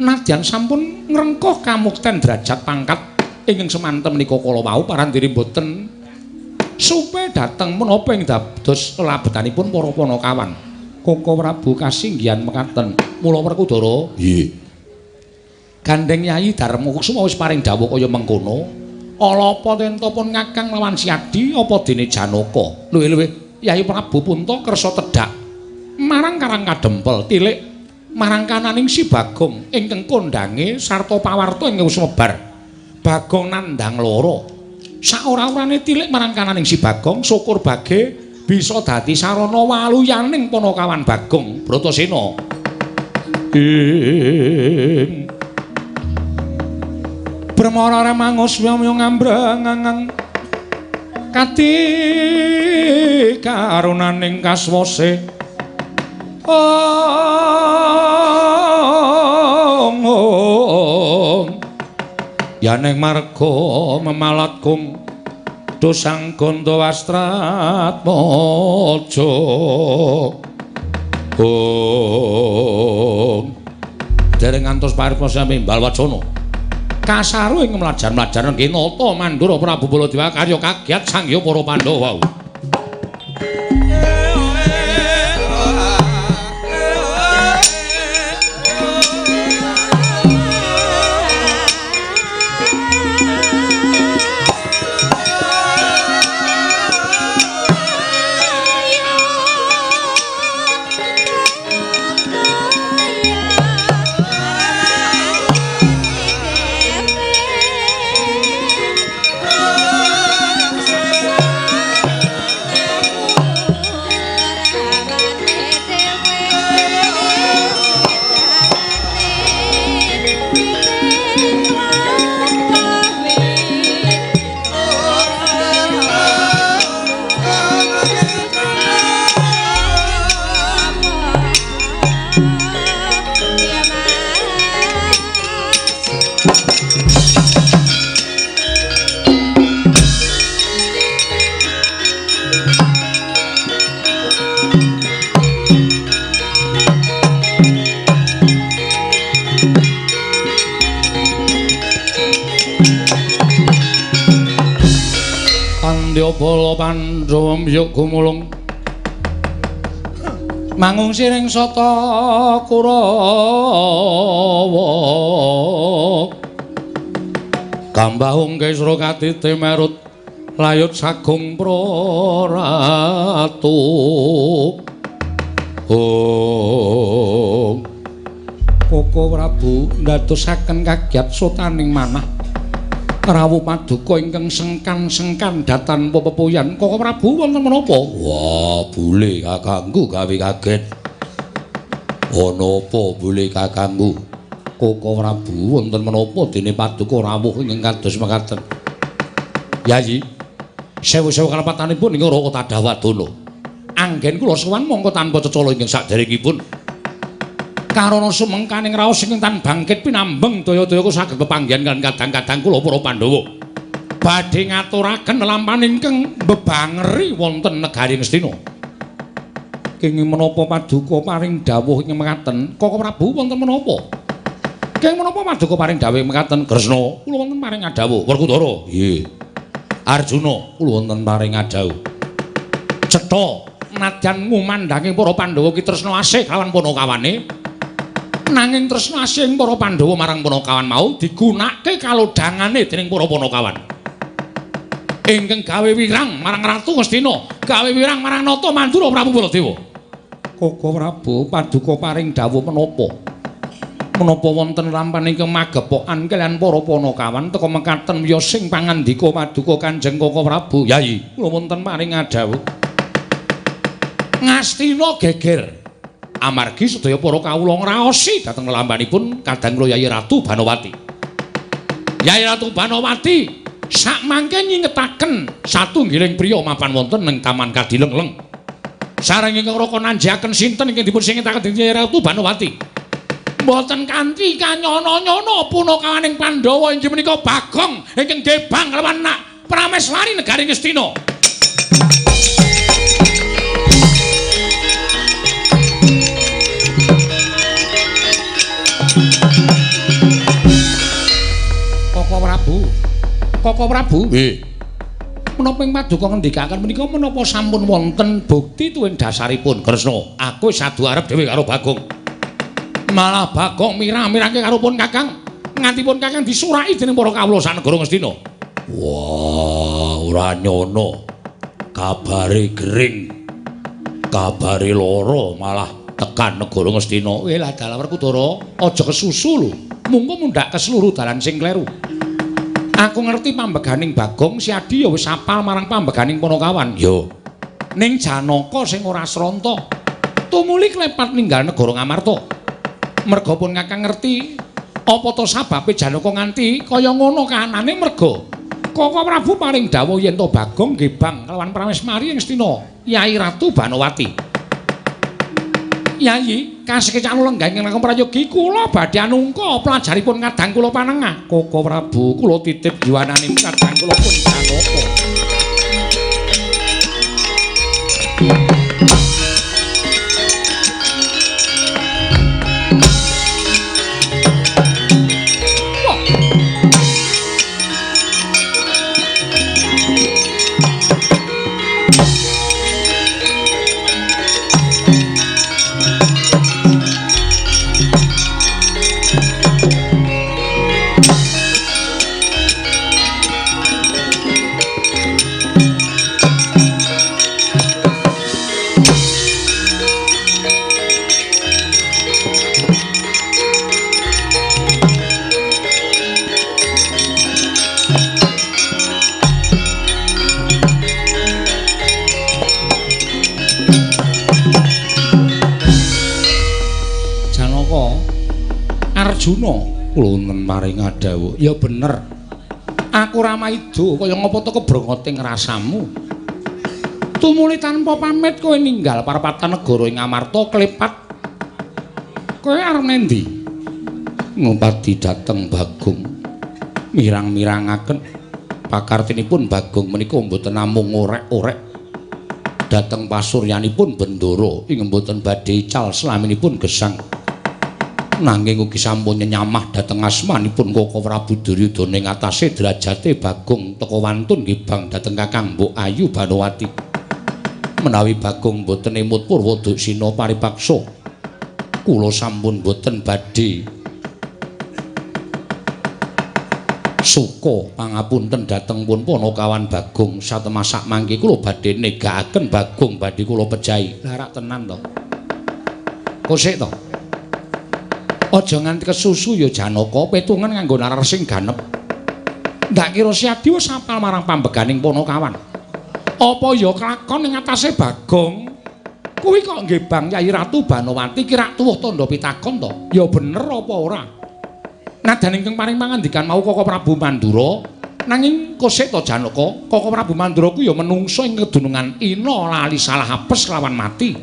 nadyan sampun ngrengkuh kamukten derajat pangkat ingkang semanten menika kala wau parandene boten supe dhateng menapa ing dados labetanipun para Panakawan. Koko Prabu kasinggihan mekaten. Mula Werkudara, Nggih. Gandeng Yayi Darma Kusuma wis paring dawuh kaya mengkono. Ala apa tentopun Kakang lawan Siadi apa dene Janaka. Luwih-luwih Yayi Prabu Punta kersa tedhak marang Karang Kadempel tilik marang kananing si Bagong ingkang kondange sarta pawarta ingkang sumebar. Bagong nandhang lara. Saora-orane tilik marang kananing si Bagong syukur bage bisa dadi sarana waluyaning Panakawan Bagong Bratasena. Ing Bremara remangus wiyaya ngambrangang kati karunaning kaswase yaning marga memalat kung dosang gondo wastrat mojo dereng ngantos paripurna mimbal wacana kasaru ing mlajar-mlajar Kinata Mandura Prabu Baladewa karya kagiat sangya para Pandhawa. Bala Pandhawa mbyuk gumulung mangung siring sata Kurawa Kambahung Kesra katite merut layut sagung praratu Koko Prabu ndadosaken kagiat sotaning manah rawuh paduka ingkang sengkan-sengkan datan pepepoyan Koko Prabu wonten menapa? Wah, bule kakangku gawe kaget. Ana apa bule kakangku? Koko Prabu wonten menapa dene paduka rawuh ingkang kados mekaten? Yayi, sewu-sewu kalepatanipun ing Raka Tadawadana. Anggen kula sowan mongko tanpa cecala ingkang saderengipun. Karana sumengkaning raos ingkang tan bangkit pinambeng daya-daya kula saged pepanggihan kan kadang-kadang kula para Pandhawa badhe ngaturaken lelampahan ingkang bebangeri wonten negari Ngastina. Kenging menapa paduka paring dawuh ing mekaten? Koko Prabu wonten menapa? Kenging menapa paduka paring dawuh mekaten? Kresna, kula wonten paring adhawuh. Werkudara, nggih. Arjuna, kula wonten paring adhawuh. Cetha nadyan ngumandhangi para Pandhawa ki tresna asih kalawan Panakawane. Nanging tresna asih para Pandhawa marang Panakawan mau digunakake kalodhangane dening para Panakawan. Ingkang gawe wirang marang Ratu Ngastina, gawe wirang marang Nata Mandura Prabu Baladewa. Koko Prabu paduka paring dawuh menapa? Menapa wonten lampahan ingkang magepokan kaliyan para Panakawan teka mekaten wiya sing pangandika paduka Kanjeng Koko Prabu? Yayi, kula wonten paring adhawuh. Ngastina geger amargi sedaya para kawula ngraosi dhateng lambanipun kadang kula Yayi Ratu Banowati. Yayi Ratu Banowati sakmangke nyingetaken satunggiling priya mapan wonten ing Taman Kadilengleng. Sareng ingkang raka nanjaken sinten ingkang dipun singetaken dening Yayi Ratu Banowati. Mboten kanthi kanyono-nyono punakawaning Pandhawa inggih menika Bagong ingkang gebang kalawan anak Prameswari negari Ngastina. Koko Prabu. Nggih. Menapa ing paduka ngendikaken menika menapa sampun wonten bukti tuwin dasaripun? Kresna, aku sadu arep dhewe karo Bagong. Malah Bagong mirah-mirahke karo pun Kakang. Nganti pun Kakang disuraki dening para kawula sanegara Ngastina. Wah, ora nyono. Kabare gering. Kabare lara malah tekan negara Ngastina. Lah dalah Werkudara, aja kesusu lho. Mungko mundhak keseluruh dalan sing kleru. Aku ngerti pambeganing Bagong si Adi ya wis apal marang pambeganing Panakawan. Yo. ning Janaka sing ora sranta tumuli klepat ninggal negara Ngamarta. Merga pun Kakang ngerti apa to sababe Janaka nganti kaya ngono kahanane merga Koko Prabu paring dawuh yen to Bagong gebang kelawan Pramesmari ing Astina Yai Ratu Banowati. Yai, kasih kecalu lenggah ing lakon prayogi kula badhe anungka pelajaripun kadang kula panengah. Koko Prabu kula titip jiwananing kadang kula pun Janaka. Arjuna wonten paring dawuh ya bener aku Ramayida kaya ngapa to kebrongoting rasamu tumuli tanpa pamit kowe ninggal parapatan negara ing Ngamarta klepat kowe arep nendi ngupati dhateng Bagong mirang-mirangaken pakartinipun Bagong menika mboten namung orek-orek dhateng pasuryanipun Bendara ing mboten badhe ical slaminipun gesang nanging ugi sampun nyamah dhateng asmanipun Koko Prabu Duryudana ing atase derajate Bagong teka wantun gebang dhateng Kakang Mbok Ayu Banowati menawi Bagong boten emut Purwodaksina paripaksa kula sampun boten badhe suka pangapunten dhateng pun Panakawan Bagong satemasak mangke kula badhe negakaken Bagong badhe kula pejahi larak tenan to kosek to aja nganti kesusu ya Janaka petungan nganggo narar sing ganep. Ndak kira Siadi wis apal marang pambeganing Panakawan. Apa ya kelakon ing atase Bagong? Kuwi kok ngebang Yai Ratu Banowati kira tuwuh tandha pitakon to? Ya bener apa ora? Nadan ingkang paring pangandikan mau Koko Prabu Mandura nanging kosek to Janaka, Koko Prabu Mandura ku ya menungso ing kedunungan ina lali salah apes lawan mati.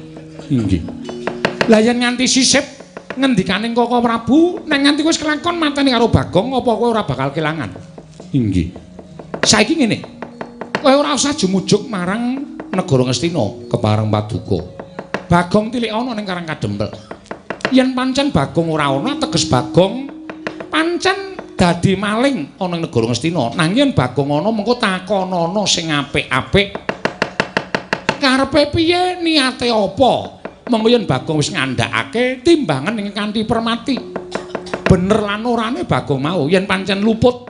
Inggih. Lah yen nganti sisip ngendikaning Koko Prabu nek nganti wis kelakon mateni karo Bagong apa kowe ora bakal kelangan? Inggih. Saiki ngene. Kowe ora usah jumujuk marang negara Ngastina kepareng paduka. Bagong tilik ana ning Karang Kadempel. Yen pancen Bagong ora ana teges Bagong pancen dadi maling ana ing negara Ngastina. Nanging yen Bagong ana mengko takonana sing apik-apik. Karepe piye niate apa? Mengko yen Bagong wis ngandhakake timbangan ing kanthi permati. Bener lan orane Bagong mau yen pancen luput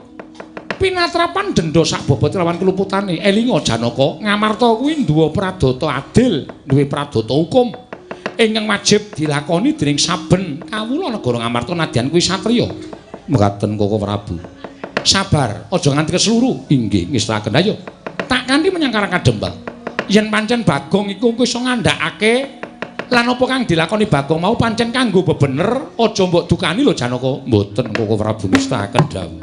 pinatrapan denda sak bobot lawan keluputane. Elinga Janaka, Ngamarta kuwi duwe pradata adil, duwe pradata hukum ingkang wajib dilakoni dening saben kawula negara Ngamarta nadyan kuwi satriya. Mekaten Koko Prabu. Sabar, aja nganti kesluru. Inggih, ngestakaken ayo. Tak kanthi menyang Karang Kadempel. Yen pancen Bagong iku iso ngandhakake lan apa kang dilakoni Bagong mau pancen kanggo bebener aja mbok dukani lho Janaka. Mboten Koko Prabu ngestakaken dawuh.